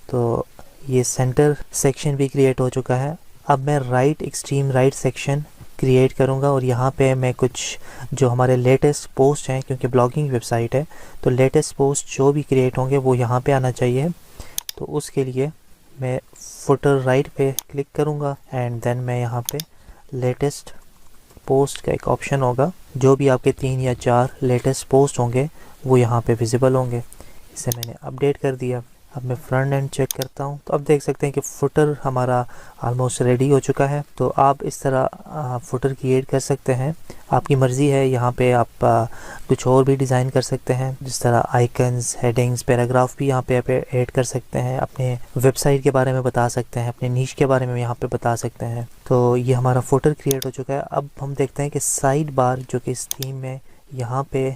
तो ये सेंटर सेक्शन भी क्रिएट हो चुका है। अब मैं right, extreme right section create करूँगा और यहाँ पे मैं कुछ जो हमारे लेटेस्ट पोस्ट हैं, क्योंकि ब्लॉगिंग वेबसाइट है तो लेटेस्ट पोस्ट जो भी क्रिएट होंगे वो यहाँ पे आना चाहिए। तो उसके लिए मैं फुटर राइट पे क्लिक करूँगा एंड देन मैं यहाँ पे लेटेस्ट पोस्ट का एक ऑप्शन होगा, जो भी आपके 3 या 4 लेटेस्ट पोस्ट होंगे वो यहाँ पे विजिबल होंगे। इसे मैंने अपडेट कर दिया। अब मैं फ्रंट एंड चेक करता हूँ तो अब देख सकते हैं कि फुटर हमारा ऑलमोस्ट रेडी हो चुका है। तो आप इस तरह फुटर क्रिएट कर सकते हैं, आपकी मर्ज़ी है। यहाँ पे आप कुछ और भी डिज़ाइन कर सकते हैं, जिस तरह आइकन्स, हेडिंग्स, पैराग्राफ भी यहाँ पे ऐड कर सकते हैं, अपने वेबसाइट के बारे में बता सकते हैं, अपने नीश के बारे में यहाँ पे बता सकते हैं। तो ये हमारा फुटर क्रिएट हो चुका है। अब हम देखते हैं कि साइड बार जो कि इस थीम में यहाँ पे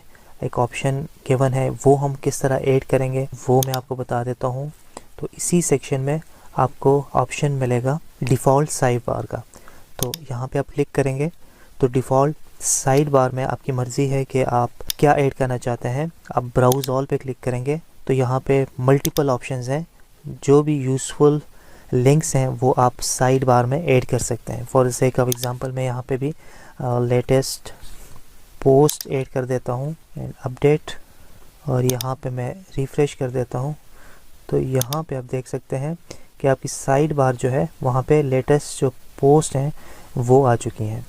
एक ऑप्शन गिवन है वो हम किस तरह ऐड करेंगे वो मैं आपको बता देता हूँ। तो इसी सेक्शन में आपको ऑप्शन मिलेगा डिफ़ॉल्ट साइड बार का। तो यहाँ पे आप क्लिक करेंगे तो डिफ़ॉल्ट साइड बार में आपकी मर्ज़ी है कि आप क्या ऐड करना चाहते हैं। आप ब्राउज़ ऑल पे क्लिक करेंगे तो यहाँ पे मल्टीपल ऑप्शंस हैं, जो भी यूज़फुल लिंक्स हैं वो आप साइड बार में ऐड कर सकते हैं। For the sake of example मैं यहाँ पे भी लेटेस्ट पोस्ट ऐड कर देता हूँ एंड अपडेट, और यहाँ पे मैं रिफ़्रेश कर देता हूँ। तो यहाँ पे आप देख सकते हैं कि आपकी साइड बार जो है वहाँ पे लेटेस्ट जो पोस्ट हैं वो आ चुकी हैं।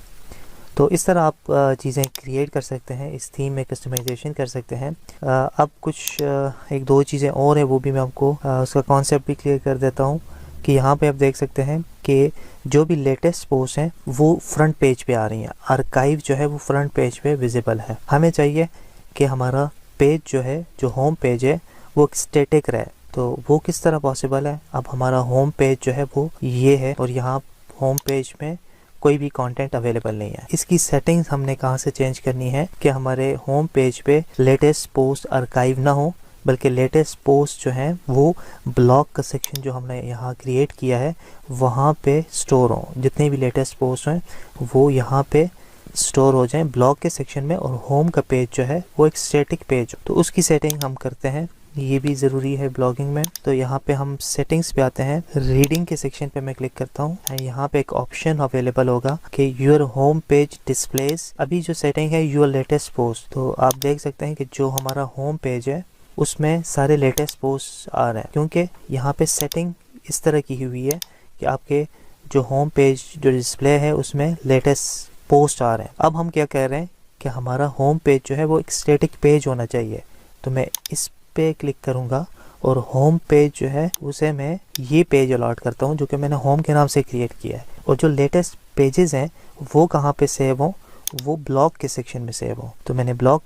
तो इस तरह आप चीज़ें क्रिएट कर सकते हैं, इस थीम में कस्टमाइजेशन कर सकते हैं। अब कुछ 1-2 चीज़ें और है, वो भी मैं आपको उसका कॉन्सेप्ट भी क्लियर कर देता हूँ। कि यहाँ पे आप देख सकते हैं कि जो भी लेटेस्ट पोस्ट हैं वो फ्रंट पेज पे आ रही हैं, आर्काइव जो है वो फ्रंट पेज पे विजिबल है। हमें चाहिए कि हमारा पेज जो है, जो होम पेज है वो स्टैटिक रहे। तो वो किस तरह पॉसिबल है? अब हमारा होम पेज जो है वो ये है और यहाँ होम पेज में कोई भी कंटेंट अवेलेबल नहीं है। इसकी सेटिंग्स हमने कहाँ से चेंज करनी है कि हमारे होम पेज पे लेटेस्ट पोस्ट आर्काइव ना हो, बल्कि लेटेस्ट पोस्ट जो है वो ब्लॉग का सेक्शन जो हमने यहाँ क्रिएट किया है वहाँ पे स्टोर हो। जितने भी लेटेस्ट पोस्ट हैं वो यहाँ पे स्टोर हो जाएं ब्लॉग के सेक्शन में, और होम का पेज जो है वो एक स्टैटिक पेज हो। तो उसकी सेटिंग हम करते हैं, ये भी ज़रूरी है ब्लॉगिंग में। तो यहाँ पे हम सेटिंग्स पे आते हैं, रीडिंग के सेक्शन पे मैं क्लिक करता हूँ। यहाँ पे एक ऑप्शन अवेलेबल होगा कि योर होम पेज डिस्प्लेस। अभी जो सेटिंग है योर लेटेस्ट पोस्ट, तो आप देख सकते हैं कि जो हमारा होम पेज है उसमें सारे लेटेस्ट पोस्ट आ रहे हैं, क्योंकि यहाँ पे सेटिंग इस तरह की हुई है कि आपके जो होम पेज जो डिस्प्ले है उसमें लेटेस्ट पोस्ट आ रहे हैं। अब हम क्या कह रहे हैं कि हमारा होम पेज जो है वो एक स्टैटिक पेज होना चाहिए। तो मैं इस पे क्लिक करूँगा और होम पेज जो है उसे मैं ये पेज अलॉट करता हूँ जो कि मैंने होम के नाम से क्रिएट किया है। और जो लेटेस्ट पेजेस हैं वो कहाँ पे सेव हों, वो ब्लॉग के सेक्शन में सेव हों। तो मैंने ब्लॉग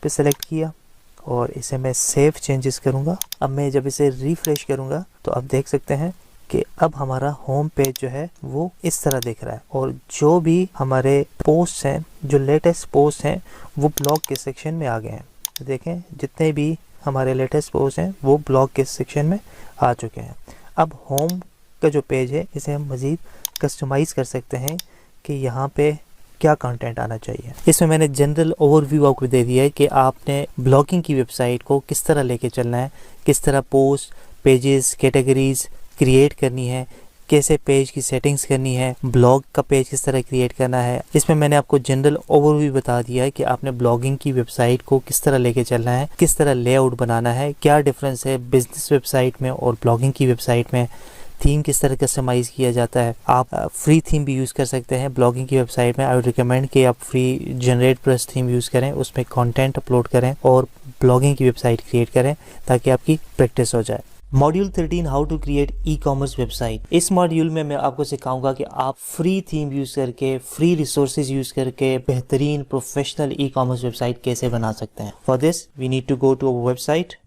पे सेलेक्ट किया और इसे मैं सेव चेंजेस करूँगा। अब मैं जब इसे रिफ्रेश करूँगा तो आप देख सकते हैं कि अब हमारा होम पेज जो है वो इस तरह दिख रहा है और जो भी हमारे पोस्ट हैं, जो लेटेस्ट पोस्ट हैं, वो ब्लॉग के सेक्शन में आ गए हैं। तो देखें जितने भी हमारे लेटेस्ट पोस्ट हैं वो ब्लॉग के सेक्शन में आ चुके हैं। अब होम का जो पेज है इसे हम मज़ीद कस्टमाइज़ कर सकते हैं कि यहाँ पे क्या कंटेंट आना चाहिए। इसमें मैंने जनरल ओवरव्यू आपको दे दिया है कि आपने ब्लॉगिंग की वेबसाइट को किस तरह लेके चलना है, किस तरह पोस्ट, पेजेस, कैटेगरीज क्रिएट करनी है, कैसे पेज की सेटिंग्स करनी है, ब्लॉग का पेज किस तरह क्रिएट करना है। इसमें मैंने आपको जनरल ओवरव्यू बता दिया है कि आपने ब्लॉगिंग की वेबसाइट को किस तरह लेके चलना है, किस तरह लेआउट बनाना है, क्या डिफरेंस है बिजनेस वेबसाइट में और ब्लॉगिंग की वेबसाइट में, थीम किस तरह कस्टमाइज़ किया जाता है। आप फ्री थीम भी यूज़ कर सकते हैं ब्लॉगिंग की वेबसाइट में। आई वुड रिकमेंड कि आप free generate plus theme use करें, उसमें कंटेंट अपलोड करें और ब्लॉगिंग की वेबसाइट क्रिएट करें ताकि आपकी प्रैक्टिस हो जाए। Module 13 how to create e commerce website. इस मॉड्यूल में मैं आपको सिखाऊंगा कि आप फ्री थीम यूज़ करके, फ्री रिसोर्सेज यूज़ करके बेहतरीन प्रोफेशनल ई कॉमर्स वेबसाइट कैसे बना सकते हैं। For this we need to go to our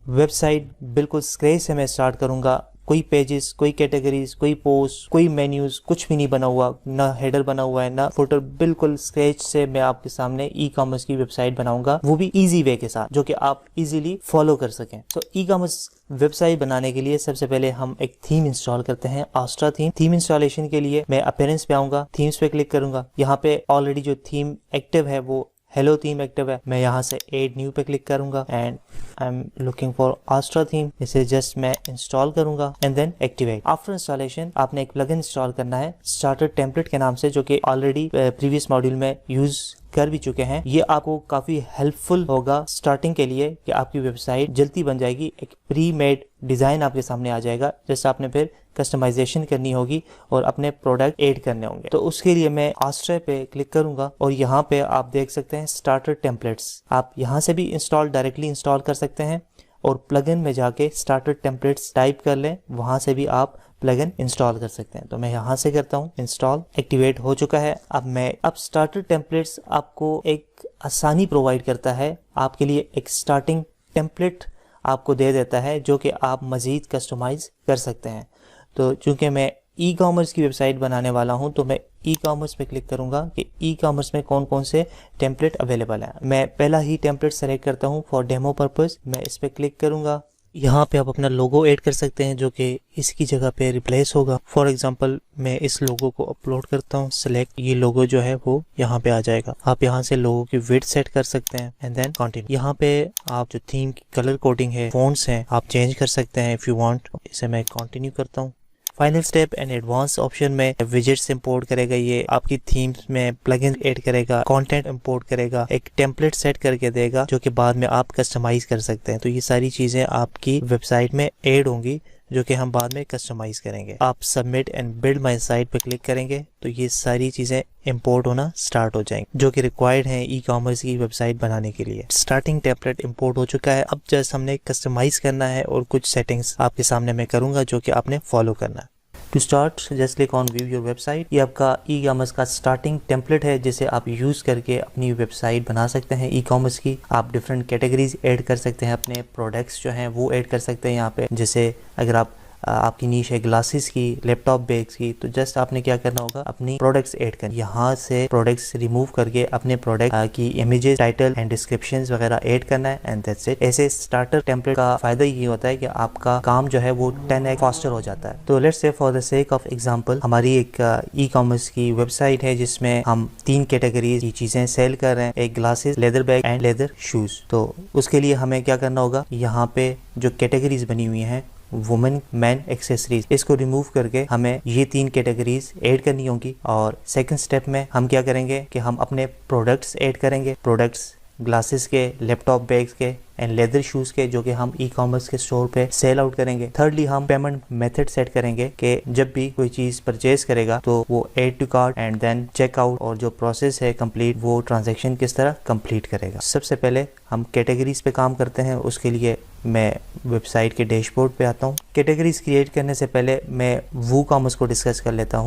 website बिल्कुल स्क्रैच से मैं स्टार्ट करूंगा। कोई पेजेस, कोई कैटेगरीज, कोई पोस्ट, कोई मेन्यूज, कुछ भी नहीं बना हुआ, ना हेडर बना हुआ है, ना फुटर। बिल्कुल स्क्रैच से मैं आपके सामने ई कॉमर्स की वेबसाइट बनाऊंगा, वो भी इजी वे के साथ जो कि आप इजीली फॉलो कर सकें। तो ई कॉमर्स वेबसाइट बनाने के लिए सबसे पहले हम एक थीम इंस्टॉल करते हैं, आस्ट्रा थीम। थीम इंस्टॉलेशन के लिए मैं अपीयरेंस पे आऊंगा, थीम्स पे क्लिक करूंगा। यहाँ पे ऑलरेडी जो थीम एक्टिव है वो हेलो थीम एक्टिव है। मैं यहाँ से ऐड न्यू पे क्लिक करूंगा and I am looking for Astra theme. इसे जस्ट मैं इंस्टॉल करूंगा and then activate. After installation आपने एक प्लगइन इंस्टॉल करना है स्टार्टर टेम्पलेट के नाम से, जो कि ऑलरेडी प्रीवियस मॉड्यूल में यूज कर भी चुके हैं। ये आपको काफी हेल्पफुल होगा स्टार्टिंग के लिए कि आपकी वेबसाइट जल्दी बन जाएगी। एक प्री मेड डिजाइन आपके सामने आ जाएगा, जैसे आपने फिर कस्टमाइजेशन करनी होगी और अपने प्रोडक्ट ऐड करने होंगे। तो उसके लिए मैं आस्ट्रा पे क्लिक करूंगा और यहाँ पे आप देख सकते हैं स्टार्टर टेम्पलेट्स। आप यहाँ से भी डायरेक्टली इंस्टॉल कर सकते हैं और प्लगइन में जाके स्टार्टर टेम्पलेट्स टाइप कर लें, वहां से भी आप प्लगइन इंस्टॉल कर सकते हैं। तो मैं यहाँ से करता हूँ इंस्टॉल, एक्टिवेट हो चुका है। अब स्टार्टर टेम्पलेट्स आपको एक आसानी प्रोवाइड करता है, आपके लिए एक स्टार्टिंग टेम्पलेट आपको दे देता है जो कि आप मजीद कस्टमाइज कर सकते हैं। तो चूंकि मैं ई कॉमर्स की वेबसाइट बनाने वाला हूं तो मैं ई कॉमर्स पे क्लिक करूंगा कि ई कॉमर्स में कौन कौन से टेम्पलेट अवेलेबल हैं। मैं पहला ही टेम्पलेट सेलेक्ट करता हूं फॉर डेमो पर्पस। मैं इस पे क्लिक करूंगा। यहाँ पे आप अपना लोगो ऐड कर सकते हैं जो कि इसकी जगह पे रिप्लेस होगा। फॉर एग्जांपल मैं इस लोगो को अपलोड करता हूँ, सिलेक्ट। ये लोगो जो है वो यहाँ पे आ जाएगा। आप यहाँ से लोगो की विड्थ सेट कर सकते हैं एंड देन कंटिन्यू। यहाँ पे आप जो थीम की कलर कोडिंग है, फॉन्ट्स हैं, आप चेंज कर सकते हैं इफ यू वांट। इसे मैं कंटिन्यू करता हूँ। Final step and advance option में विजेट्स इंपोर्ट करेगा, ये आपकी थीम्स में प्लगइन ऐड करेगा, कंटेंट इंपोर्ट करेगा, एक टेम्पलेट सेट करके देगा जो कि बाद में आप कस्टमाइज कर सकते हैं। तो ये सारी चीजें आपकी वेबसाइट में ऐड होंगी जो कि हम बाद में कस्टमाइज करेंगे। आप submit and build my site पे क्लिक करेंगे तो ये सारी चीजें इंपोर्ट होना स्टार्ट हो जाएंगी जो कि रिक्वायर्ड है ई कॉमर्स की वेबसाइट बनाने के लिए। स्टार्टिंग टेम्पलेट इंपोर्ट हो चुका है। अब जस्ट हमने कस्टमाइज करना है और कुछ सेटिंग्स आपके सामने मैं करूंगा जो कि आपने फॉलो करना है। To start just click on view your website. ये आपका ई कॉमर्स का स्टार्टिंग टेम्पलेट है जिसे आप यूज करके अपनी वेबसाइट बना सकते हैं ई कॉमर्स की। आप डिफरेंट कैटेगरीज ऐड कर सकते हैं, अपने प्रोडक्ट्स जो हैं वो ऐड कर सकते हैं यहाँ पे। जैसे अगर आपकी नीश है ग्लासेस की, लैपटॉप बैग्स की, तो जस्ट आपने क्या करना होगा, अपनी प्रोडक्ट्स ऐड करनी। यहाँ से प्रोडक्ट्स रिमूव करके अपने प्रोडक्ट की इमेजेस, टाइटल एंड डिस्क्रिप्शंस वगैरह ऐड करना है एंड दैट्स इट। ऐसे स्टार्टर टेम्पलेट का फायदा ये होता है कि आपका काम जो है वो 10x फास्टर हो जाता है। तो let's say for the sake of example हमारी एक ई कॉमर्स की वेबसाइट है जिसमें हम 3 कैटेगरीज की चीजें सेल कर रहे हैं, एक glasses, leather bag and leather shoes. तो उसके लिए हमें क्या करना होगा, यहाँ पे जो कैटेगरीज बनी हुई हैं वुमेन, मैन, एक्सेसरीज, इसको रिमूव करके हमें ये 3 कैटेगरीज ऐड करनी होंगी। और सेकंड स्टेप में हम क्या करेंगे कि हम अपने प्रोडक्ट्स ऐड करेंगे। प्रोडक्ट्स ग्लासेस के, लैपटॉप बैग्स के एंड लेदर शूज के, जो कि हम ई कॉमर्स के स्टोर पे सेल आउट करेंगे। थर्डली हम पेमेंट मेथड सेट करेंगे कि जब भी कोई चीज परचेज करेगा तो वो add to cart and then checkout और जो प्रोसेस है कंप्लीट, वो ट्रांजैक्शन किस तरह कंप्लीट करेगा। सबसे पहले हम कैटेगरीज पे काम करते हैं। उसके लिए मैं वेबसाइट के डैशबोर्ड पे आता हूँ। कैटेगरीज क्रिएट करने से पहले मैं वूकॉमर्स को डिस्कस कर लेता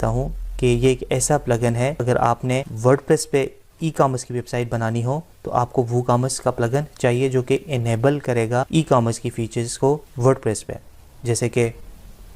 हूँ कि ये एक ऐसा प्लगइन है, अगर आपने वर्डप्रेस पे ई कॉमर्स की वेबसाइट बनानी हो तो आपको वूकॉमर्स का प्लगइन चाहिए, जो कि इनेबल करेगा ई कॉमर्स की फीचर्स को वर्डप्रेस पे, जैसे कि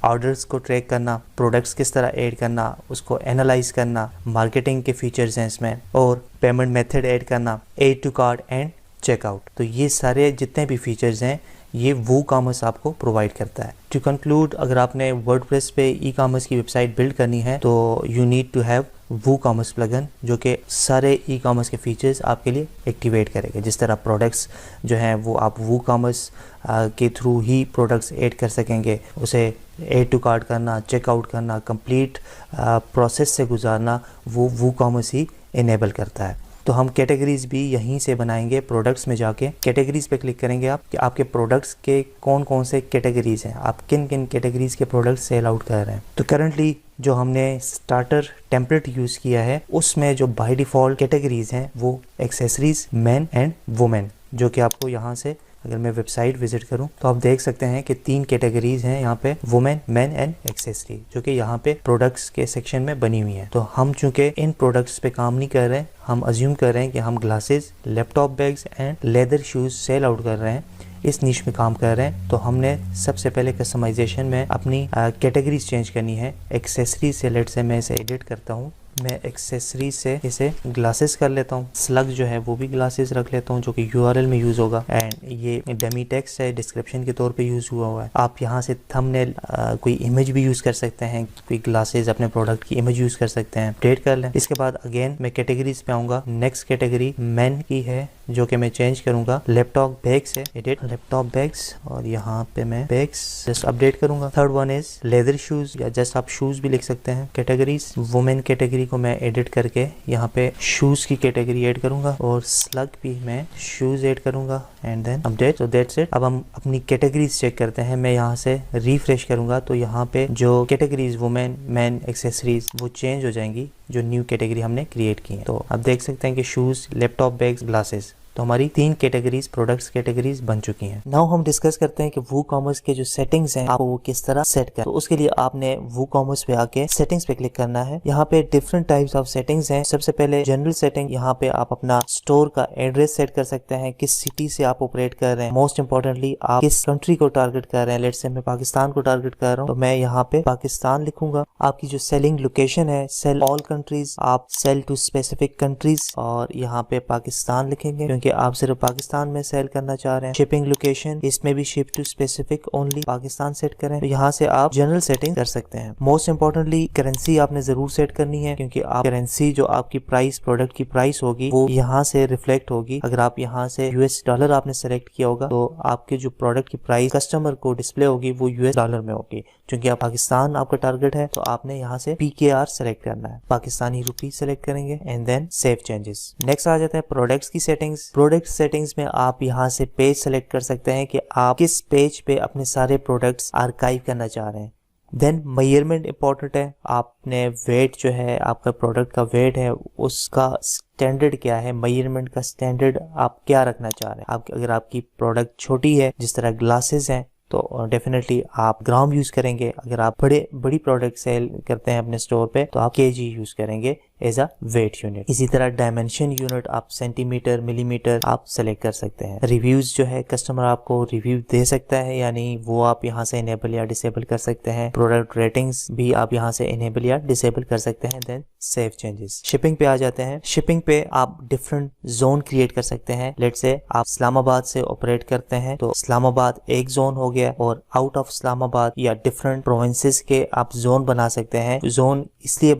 ऑर्डर्स को ट्रैक करना, प्रोडक्ट्स किस तरह ऐड करना, उसको एनालाइज करना, मार्केटिंग के फीचर्स हैं इसमें, और पेमेंट मेथड ऐड करना, add to cart and checkout. तो ये सारे जितने भी फीचर्स हैं ये वूकॉमर्स आपको प्रोवाइड करता है। टू कंक्लूड, अगर आपने वर्डप्रेस पे ई कॉमर्स की वेबसाइट बिल्ड करनी है तो you need to have WooCommerce plugin, जो कि सारे ई कॉमर्स के फीचर्स आपके लिए एक्टिवेट करेगा। जिस तरह प्रोडक्ट्स जो हैं वो आप वूकॉमर्स के थ्रू ही प्रोडक्ट्स ऐड कर सकेंगे, उसे एड टू कार्ट करना, चेकआउट करना, कंप्लीट प्रोसेस से गुजारना, वो वूकॉमर्स ही इनेबल करता है। तो हम कैटेगरीज भी यहीं से बनाएंगे। प्रोडक्ट्स में जाके कैटेगरीज पे क्लिक करेंगे आप कि आपके प्रोडक्ट्स के कौन कौन से कैटेगरीज हैं, आप किन किन कैटेगरीज के प्रोडक्ट्स सेल आउट कर रहे हैं। तो करंटली जो हमने स्टार्टर टेम्पलेट यूज़ किया है उसमें जो बाय डिफ़ॉल्ट कैटेगरीज हैं वो एक्सेसरीज, मैन एंड वुमेन, जो कि आपको यहाँ से अगर मैं वेबसाइट विजिट करूं तो आप देख सकते हैं कि 3 कैटेगरीज हैं यहाँ पे, वुमेन, मैन एंड एक्सेसरी, जो कि यहाँ पे प्रोडक्ट्स के सेक्शन में बनी हुई हैं। तो हम चूंकि इन प्रोडक्ट्स पे काम नहीं कर रहे हैं, हम अज्यूम कर रहे हैं कि हम glasses, laptop bags and leather shoes sell out कर रहे हैं, इस निश में काम कर रहे हैं। तो हमने सबसे पहले कस्टमाइजेशन में अपनी कैटेगरीज चेंज करनी है। एक्सेसरीज से लेट से मैं इसे एडिट करता हूँ, मैं एक्सेसरीज से इसे ग्लासेस कर लेता हूँ। स्लग जो है वो भी ग्लासेस रख लेता हूँ, जो कि यूआरएल में यूज होगा, एंड ये डमी टेक्स्ट है, डिस्क्रिप्शन के तौर पे यूज हुआ है। आप यहाँ से थंबनेल कोई इमेज भी यूज कर सकते हैं, कोई ग्लासेस अपने प्रोडक्ट की इमेज यूज कर सकते हैं, अपडेट कर लें। इसके बाद अगेन मैं कैटेगरीज पे आऊंगा। नेक्स्ट कैटेगरी मैन की है, जो कि मैं चेंज करूंगा लैपटॉप बैग्स है, एडिट लैपटॉप बैग्स, और यहाँ पे मैं बैग्स जस्ट अपडेट करूंगा। Third one is leather shoes, या जस्ट आप शूज भी लिख सकते हैं। कैटेगरीज वुमेन कैटेगरी को मैं एडिट करके यहाँ पे शूज की कैटेगरी ऐड करूंगा, और स्लग भी मैं शूज ऐड करूंगा, and then update. So that's it. अब हम अपनी कैटेगरीज चेक करते हैं। मैं यहाँ से रिफ्रेश करूंगा तो यहाँ पे जो कैटेगरीज वुमेन, मैन, एक्सेसरीज वो चेंज हो जाएंगी, जो न्यू कैटेगरी हमने क्रिएट की है। तो आप देख सकते हैं कि शूज, लैपटॉप बैग्स, ग्लासेस, तो हमारी 3 कैटेगरीज, प्रोडक्ट्स कैटेगरीज बन चुकी हैं। नाउ हम डिस्कस करते हैं कि वूकॉमर्स के जो सेटिंग्स हैं आपको वो किस तरह सेट करें। तो उसके लिए आपने वूकॉमर्स पे आके सेटिंग्स पे क्लिक करना है। यहाँ पे डिफरेंट टाइप्स ऑफ सेटिंग्स हैं। सबसे पहले जनरल सेटिंग, यहाँ पे आप अपना स्टोर का एड्रेस सेट कर सकते हैं, किस सिटी से आप ऑपरेट कर रहे हैं, मोस्ट इंपॉर्टेंटली आप किस कंट्री को टारगेट कर रहे हैं। लेट्स से मैं पाकिस्तान को टारगेट कर रहा हूँ, तो मैं यहाँ पे पाकिस्तान लिखूंगा। आपकी जो सेलिंग लोकेशन है, सेल ऑल कंट्रीज, आप सेल टू स्पेसिफिक कंट्रीज, और यहाँ पे पाकिस्तान लिखेंगे क्योंकि आप सिर्फ पाकिस्तान में सेल करना चाह रहे हैं। शिपिंग लोकेशन, इसमें भी ship to specific only Pakistan set करें। तो यहाँ से आप जनरल सेटिंग कर सकते हैं। मोस्ट इंपॉर्टेंटली करेंसी आपने जरूर सेट करनी है, क्योंकि आप करेंसी जो आपकी प्राइस, प्रोडक्ट की प्राइस होगी वो यहाँ से रिफ्लेक्ट होगी। अगर आप यहाँ से यूएस डॉलर आपने सेलेक्ट किया होगा तो आपके जो प्रोडक्ट की प्राइस कस्टमर को डिस्प्ले होगी वो यूएस डॉलर में होगी। क्योंकि आप पाकिस्तान आपका टारगेट है तो आपने यहाँ से PKR सेलेक्ट करना है, पाकिस्तानी रुपी सेलेक्ट करेंगे, and then save changes. Next आ जाता है प्रोडक्ट्स की सेटिंग्स। प्रोडक्ट सेटिंग्स में आप यहाँ से पेज सेलेक्ट कर सकते हैं कि आप किस पेज पे अपने सारे प्रोडक्ट्स आर्काइव करना चाह रहे हैं। देन मेजरमेंट इंपॉर्टेंट है। आपने वेट जो है, आपका प्रोडक्ट का वेट है, उसका स्टैंडर्ड क्या है, मेजरमेंट का स्टैंडर्ड आप क्या रखना चाह रहे हैं। अगर आपकी प्रोडक्ट छोटी है, जिस तरह ग्लासेस हैं, तो डेफिनेटली आप ग्राम यूज करेंगे। अगर आप बड़ी प्रोडक्ट सेल करते हैं अपने स्टोर पे तो आप केजी यूज करेंगे एज अ वेट यूनिट। इसी तरह डायमेंशन यूनिट आप सेंटीमीटर, मिलीमीटर आप सेलेक्ट कर सकते हैं। रिव्यूज जो है, कस्टमर आपको रिव्यू दे सकता है या नहीं, वो आप यहाँ से इनेबल या डिसेबल कर सकते हैं। प्रोडक्ट रेटिंग्स भी आप यहाँ से इनेबल या डिसेबल कर सकते हैं। Then save changes. शिपिंग पे आ जाते हैं। शिपिंग पे आप डिफरेंट जोन क्रिएट कर सकते हैं। लेट्स से आप इस्लामाबाद से ऑपरेट करते हैं तो इस्लामाबाद एक जोन हो गया, और आउट ऑफ इस्लामाबाद या डिफरेंट प्रोविंसेस के आप जोन बना सकते हैं। जोन इसलिए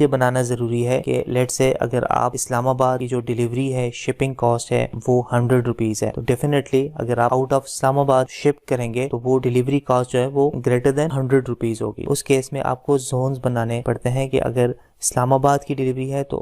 बनाना जरूरी है कि लेट से अगर आप इस्लामाबाद की जो डिलीवरी है, शिपिंग कॉस्ट है वो 100 रुपीज है, तो डेफिनेटली अगर आप आउट ऑफ इस्लामाबाद शिप करेंगे तो वो डिलीवरी कॉस्ट जो है वो ग्रेटर देन 100 रुपीज होगी। उस केस में आपको जोन्स बनाने पड़ते हैं कि अगर इस्लामाबाद की डिलीवरी है तो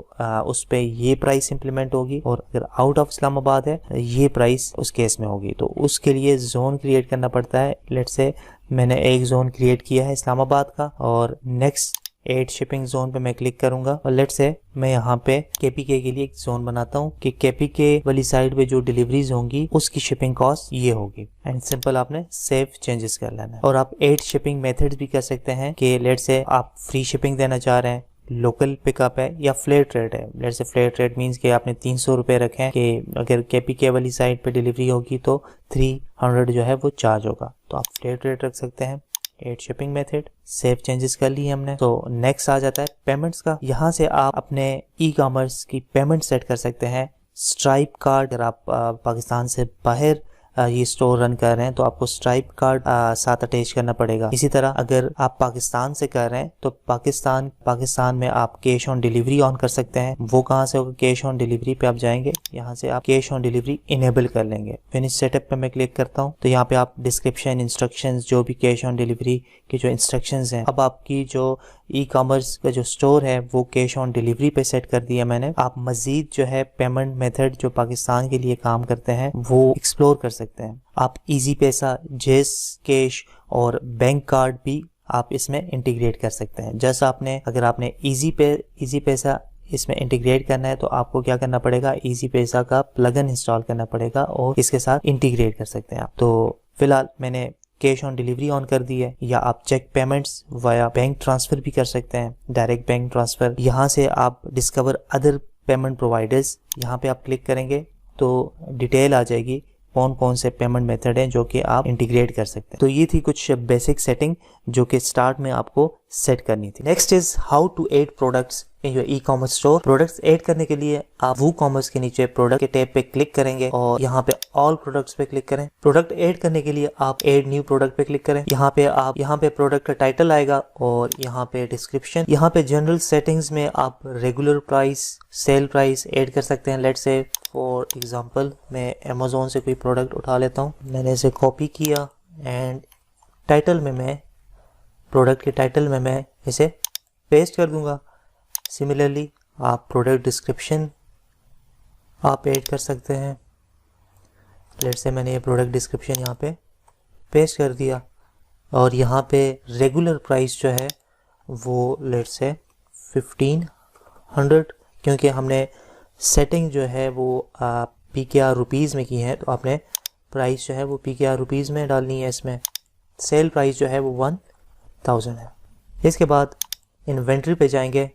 उस पे ये प्राइस इंप्लीमेंट होगी, और अगर आउट ऑफ इस्लामाबाद है ये प्राइस उस केस में होगी। तो उसके लिए जोन क्रिएट करना पड़ता है। लेट्स से मैंने एक जोन क्रिएट किया है इस्लामाबाद का, और नेक्स्ट 8 शिपिंग जोन पे मैं क्लिक करूंगा, और लेट्स से मैं यहाँ पे केपीके के लिए एक जोन बनाता हूँ कि केपीके वाली साइड पे जो डिलीवरीज होंगी उसकी शिपिंग कॉस्ट ये होगी। एंड सिंपल आपने सेव चेंजेस कर लेना है। और आप 8 शिपिंग मेथड्स भी कर सकते हैं कि लेट्स से आप फ्री शिपिंग देना चाह रहे हैं, लोकल पिकअप है या फ्लैट रेट है। Let's say flat rate means कि आपने 300 रुपये रखे हैं कि अगर केपीके वाली साइड पे डिलीवरी होगी तो 300 जो है वो चार्ज होगा, तो आप फ्लैट रेट रख सकते हैं। 8 शिपिंग मेथड सेव चेंजेस कर लिए हमने। तो नेक्स्ट आ जाता है पेमेंट्स का। यहाँ से आप अपने ई कॉमर्स की पेमेंट सेट कर सकते हैं। स्ट्राइप कार्ड, अगर आप पाकिस्तान से बाहर ये स्टोर रन कर रहे हैं तो आपको स्ट्राइप कार्ड साथ अटैच करना पड़ेगा। इसी तरह अगर आप पाकिस्तान से कर रहे हैं तो पाकिस्तान में आप कैश ऑन डिलीवरी ऑन कर सकते हैं। वो कहाँ से होगा? कैश ऑन डिलीवरी पे आप जाएंगे, यहाँ से आप कैश ऑन डिलीवरी इनेबल कर लेंगे। फिनिश सेटअप पे मैं क्लिक करता हूँ तो यहाँ पे आप डिस्क्रिप्शन, इंस्ट्रक्शंस, जो भी कैश ऑन डिलीवरी की जो इंस्ट्रक्शंस हैं, अब आपकी जो ई कॉमर्स का जो स्टोर है वो कैश ऑन डिलीवरी पे सेट कर दिया मैंने। आप मजीद जो है पेमेंट मेथड जो पाकिस्तान के लिए काम करते हैं वो एक्सप्लोर कर सकते हैं। आप इजी पैसा, जेस कैश और बैंक कार्ड भी आप इसमें इंटीग्रेट कर सकते हैं। जैसा अगर आपने इजी पैसा इसमें इंटीग्रेट करना है तो आपको क्या करना पड़ेगा, इजी पैसा का प्लगइन इंस्टॉल करना पड़ेगा और इसके साथ इंटीग्रेट कर सकते हैं आप। तो फिलहाल मैंने कैश ऑन डिलीवरी ऑन कर दी है। या आप check payments via bank transfer भी कर सकते हैं, डायरेक्ट बैंक ट्रांसफर। यहाँ से आप डिस्कवर अदर पेमेंट प्रोवाइडर्स, यहाँ पे आप क्लिक करेंगे तो डिटेल आ जाएगी कौन कौन से पेमेंट मेथड हैं जो कि आप इंटीग्रेट कर सकते हैं। तो ये थी कुछ बेसिक सेटिंग जो कि स्टार्ट में आपको सेट करनी थी। Next is how to add products in your e commerce store. Products add करने के लिए आप वो कॉमर्स के नीचे प्रोडक्ट के टैब पे क्लिक करेंगे और यहाँ पे ऑल प्रोडक्ट्स पे क्लिक करें। प्रोडक्ट ऐड करने के लिए आप ऐड न्यू प्रोडक्ट पे क्लिक करें। यहाँ पे प्रोडक्ट का टाइटल आएगा और यहाँ पे डिस्क्रिप्शन। यहाँ पे जनरल सेटिंग्स में आप regular price, sale price add कर सकते हैं। लेट्स से फॉर एग्जांपल मैं अमेज़न से कोई प्रोडक्ट उठा लेता हूँ, मैंने इसे कॉपी किया एंड प्रोडक्ट के टाइटल में मैं इसे पेस्ट कर दूंगा। सिमिलरली आप प्रोडक्ट डिस्क्रिप्शन आप ऐड कर सकते हैं। लेट्स से मैंने ये प्रोडक्ट डिस्क्रिप्शन यहाँ पे पेस्ट कर दिया और यहाँ पे रेगुलर प्राइस जो है वो लेट्स से 1500, क्योंकि हमने सेटिंग जो है वो PKR रुपीज़ में की है तो आपने प्राइस जो है वो PKR रुपीज़ में डालनी है। इसमें सेल प्राइस जो है वो 1000 है। इसके बाद इन्वेंट्री पे जाएंगे।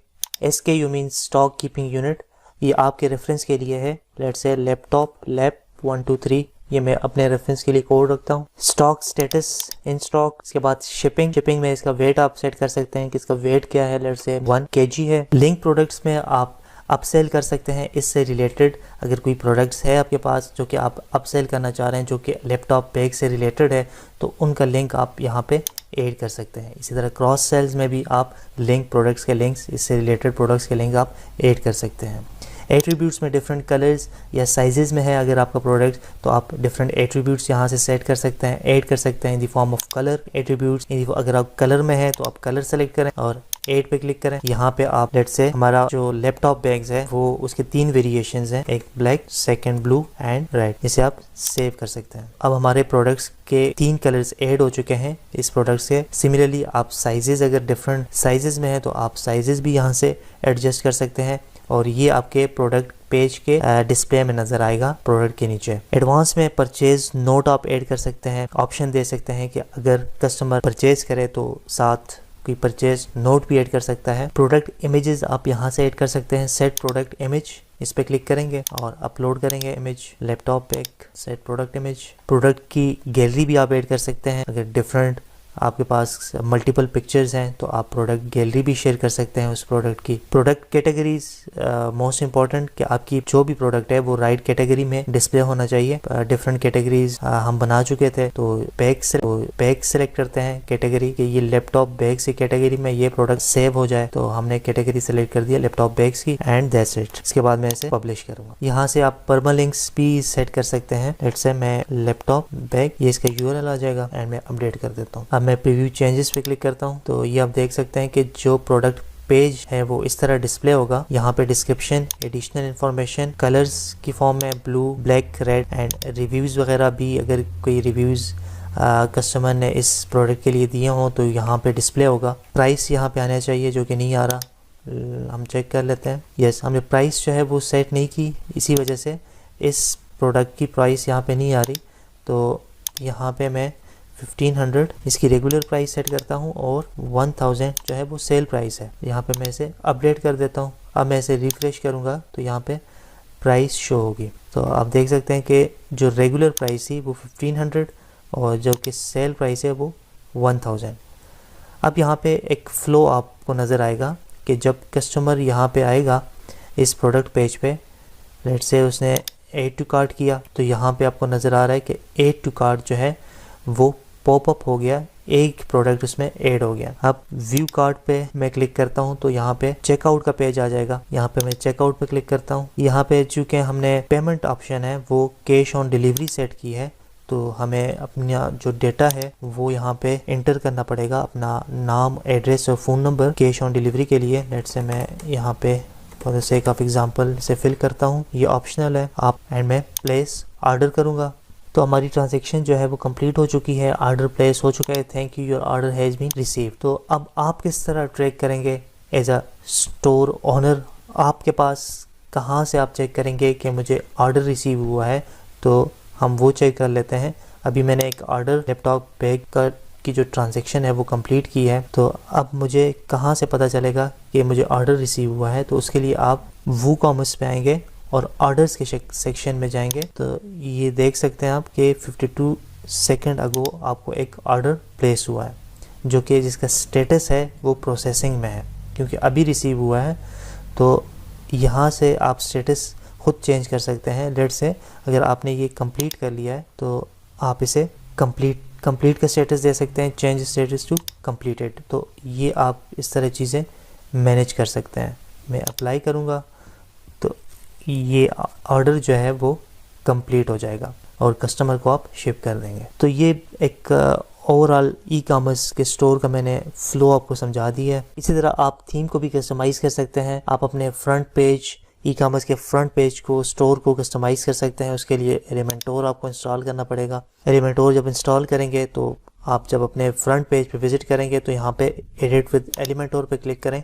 SKU means stock keeping unit, ये आपके रेफरेंस के लिए है। लेट्स से लैपटॉप लैप 123, ये मैं अपने रेफरेंस के लिए कोड रखता हूँ। Stock status in stock. इसके बाद शिपिंग में इसका वेट आप सेट कर सकते हैं कि इसका वेट क्या है। लेट्स से 1 kg है। लिंक प्रोडक्ट्स में आप अपसेल कर सकते हैं इससे रिलेटेड। अगर कोई प्रोडक्ट्स है आपके पास जो कि आप अपसेल करना चाह रहे हैं जो कि लैपटॉप बैग से रिलेटेड है तो उनका लिंक आप यहाँ पे ऐड कर सकते हैं। इसी तरह क्रॉस सेल्स में भी आप लिंक प्रोडक्ट्स के लिंक्स, इससे रिलेटेड प्रोडक्ट्स के लिंक आप ऐड कर सकते हैं। एट्रीब्यूट्स में डिफरेंट कलर्स या साइजेस में है अगर आपका प्रोडक्ट तो आप डिफरेंट एट्रीब्यूट्स यहाँ से सेट कर सकते हैं, ऐड कर सकते हैं in the form of colour attributes. अगर आप कलर में है तो आप कलर सेलेक्ट करें और ऐड पे क्लिक करें। यहाँ पे आप लेट्स से हमारा जो लैपटॉप बैग्स है वो उसके 3 वेरिएशंस हैं, एक black, second blue and red, जिसे आप सेव कर सकते हैं। अब हमारे प्रोडक्ट्स के 3 कलर्स ऐड हो चुके हैं इस प्रोडक्ट्स के। सिमिलरली आप साइजेस, अगर डिफरेंट साइजेस में है तो आप साइजेस भी यहाँ से एडजस्ट कर सकते हैं और ये आपके प्रोडक्ट पेज के डिस्प्ले में नजर आएगा प्रोडक्ट के नीचे। एडवांस में परचेज नोट आप ऐड कर सकते हैं। ऑप्शन दे सकते हैं कि अगर कस्टमर परचेज करे तो साथ कोई परचेज नोट भी ऐड कर सकता है। प्रोडक्ट इमेजेस आप यहाँ से ऐड कर सकते हैं। सेट प्रोडक्ट इमेज, इस पे क्लिक करेंगे और अपलोड करेंगे image. Laptop bag, set product image. Product की गैलरी भी आप ऐड कर सकते हैं। अगर डिफरेंट आपके पास मल्टीपल पिक्चर्स हैं तो आप प्रोडक्ट गैलरी भी शेयर कर सकते हैं उस प्रोडक्ट की। प्रोडक्ट कैटेगरीज, मोस्ट इंपॉर्टेंट कि आपकी जो भी प्रोडक्ट है वो राइट कैटेगरी में डिस्प्ले होना चाहिए। डिफरेंट कैटेगरीज हम बना चुके थे तो बैग सेलेक्ट करते हैं कैटेगरी कि ये लैपटॉप बैग्स की कैटेगरी में ये प्रोडक्ट सेव हो जाए, तो हमने कैटेगरी सेलेक्ट कर दिया लैपटॉप बैग्स की एंड दैट्स इट। इसके बाद मैं इसे पब्लिश करूंगा। यहाँ से आप परमालिंक्स भी सेट कर सकते हैं। लेट्स से मैं लैपटॉप बैग, ये इसका URL आ जाएगा एंड मैं अपडेट कर देता हूँ। मैं प्रीव्यू चेंजेस पे क्लिक करता हूँ तो ये आप देख सकते हैं कि जो प्रोडक्ट पेज है वो इस तरह डिस्प्ले होगा। यहाँ पे डिस्क्रिप्शन, एडिशनल इन्फॉर्मेशन, कलर्स की फॉर्म में blue, black, red and reviews वगैरह भी, अगर कोई रिव्यूज़ कस्टमर ने इस प्रोडक्ट के लिए दिए हों तो यहाँ पे डिस्प्ले होगा। प्राइस यहाँ पे आना चाहिए जो कि नहीं आ रहा, हम चेक कर लेते हैं। यस, हमने प्राइस जो है वो सेट नहीं की, इसी वजह से इस प्रोडक्ट की प्राइस यहाँ पे नहीं आ रही। तो यहाँ पे मैं 1500 इसकी रेगुलर प्राइस सेट करता हूँ और 1000 जो है वो सेल प्राइस है। यहाँ पे मैं इसे अपडेट कर देता हूँ। अब मैं इसे रिफ्रेश करूँगा तो यहाँ पे प्राइस शो होगी। तो आप देख सकते हैं कि जो रेगुलर प्राइस थी वो 1500 और जो कि सेल प्राइस है वो 1000। अब यहाँ पे एक फ़्लो आपको नज़र आएगा कि जब कस्टमर यहाँ पे आएगा इस प्रोडक्ट पेज पे, लेट्स से उसने ऐड टू कार्ट किया तो यहाँ पे आपको नज़र आ रहा है कि ऐड टू कार्ट जो है वो पॉपअप हो गया, एक प्रोडक्ट उसमें ऐड हो गया। अब व्यू कार्ट पे मैं क्लिक करता हूँ तो यहाँ पे चेकआउट का पेज आ जाएगा। यहाँ पे मैं चेकआउट पे क्लिक करता हूँ। यहाँ पे चूँकि हमने पेमेंट ऑप्शन है वो कैश ऑन डिलीवरी सेट की है तो हमें अपना जो डेटा है वो यहाँ पे एंटर करना पड़ेगा, अपना नाम, एड्रेस और phone number cash on delivery के लिए। लेट्स से मैं यहाँ पे for the sake of example से फिल करता हूँ, ये ऑप्शनल है आप, एंड मैं प्लेस ऑर्डर करूँगा। तो हमारी ट्रांजैक्शन जो है वो कंप्लीट हो चुकी है, ऑर्डर प्लेस हो चुका है। Thank you, your order has been received. तो अब आप किस तरह ट्रैक करेंगे एज अ स्टोर ओनर, आपके पास कहाँ से आप चेक करेंगे कि मुझे ऑर्डर रिसीव हुआ है, तो हम वो चेक कर लेते हैं। अभी मैंने एक ऑर्डर लैपटॉप बैग की जो ट्रांजैक्शन है वो कंप्लीट की है। तो अब मुझे कहाँ से पता चलेगा कि मुझे ऑर्डर रिसीव हुआ है, तो उसके लिए आप वो कॉमर्स पे आएंगे और ऑर्डर्स के सेक्शन में जाएंगे। तो ये देख सकते हैं आप कि 52 सेकंड अगो आपको एक ऑर्डर प्लेस हुआ है जो कि जिसका स्टेटस है वो प्रोसेसिंग में है, क्योंकि अभी रिसीव हुआ है। तो यहाँ से आप स्टेटस खुद चेंज कर सकते हैं। लेट से अगर आपने ये कंप्लीट कर लिया है तो आप इसे कंप्लीट का स्टेटस दे सकते हैं, चेंज स्टेटस टू कंप्लीटेड। तो ये आप इस तरह चीज़ें मैनेज कर सकते हैं। मैं अप्लाई करूँगा तो ये ऑर्डर जो है वो कंप्लीट हो जाएगा और कस्टमर को आप शिप कर देंगे। तो ये एक ओवरऑल ई कॉमर्स के स्टोर का मैंने फ़्लो आपको समझा दिया है। इसी तरह आप थीम को भी कस्टमाइज़ कर सकते हैं। आप अपने फ्रंट पेज, ई कॉमर्स के फ्रंट पेज को, स्टोर को कस्टमाइज़ कर सकते हैं। उसके लिए एलिमेंटोर आपको इंस्टॉल करना पड़ेगा। एलिमेंटोर जब इंस्टॉल करेंगे तो आप जब अपने फ्रंट पेज पे विज़िट करेंगे तो यहाँ पे एडिट विद एलिमेंटोर पे क्लिक करें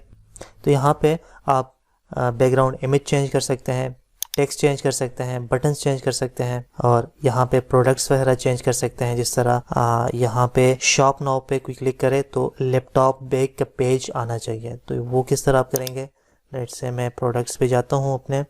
तो यहाँ पे आप बैकग्राउंड इमेज चेंज कर सकते हैं, टेक्स्ट चेंज कर सकते हैं, बटन्स चेंज कर सकते हैं और यहाँ पे प्रोडक्ट्स वगैरह चेंज कर सकते हैं। जिस तरह यहाँ पे शॉप नाउ पे कोई क्लिक करे तो लैपटॉप बैग का पेज आना चाहिए। तो वो किस तरह आप करेंगे, लेट्स से मैं प्रोडक्ट्स पे जाता हूँ, अपने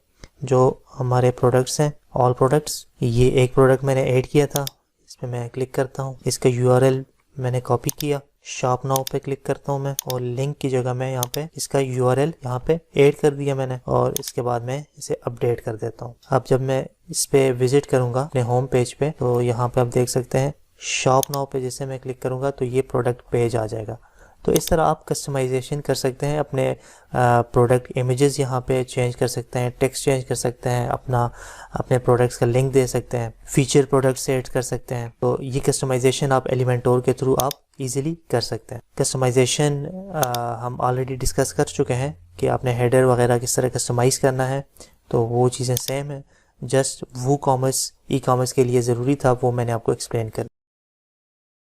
जो हमारे प्रोडक्ट्स हैं, ऑल प्रोडक्ट्स, ये एक प्रोडक्ट मैंने ऐड किया था, इस पर मैं क्लिक करता हूँ। इसका URL मैंने कॉपी किया, शॉप नाउ पे क्लिक करता हूँ मैं और लिंक की जगह मैं यहाँ पे इसका URL यहाँ पे ऐड कर दिया मैंने और इसके बाद मैं इसे अपडेट कर देता हूँ। अब जब मैं इस पे विजिट करूँगा अपने होम पेज पे तो यहाँ पे आप देख सकते हैं शॉप नाउ पे जैसे मैं क्लिक करूँगा तो ये प्रोडक्ट पेज आ जाएगा। तो इस तरह आप कस्टमाइजेशन कर सकते हैं, अपने प्रोडक्ट इमेजेस यहाँ पे चेंज कर सकते हैं, टेक्स्ट चेंज कर सकते हैं, अपने प्रोडक्ट्स का लिंक दे सकते हैं, फीचर प्रोडक्ट से ऐड कर सकते हैं। तो ये कस्टमाइजेशन आप एलिमेंटोर के थ्रू आप इजीली कर सकते हैं। कस्टमाइजेशन हम ऑलरेडी डिस्कस कर चुके हैं कि आपने हेडर वगैरह किस तरह कस्टमाइज़ करना है, तो वो चीज़ें सेम है, जस्ट वो कॉमर्स ई कॉमर्स के लिए ज़रूरी था वो मैंने आपको एक्सप्लेन कर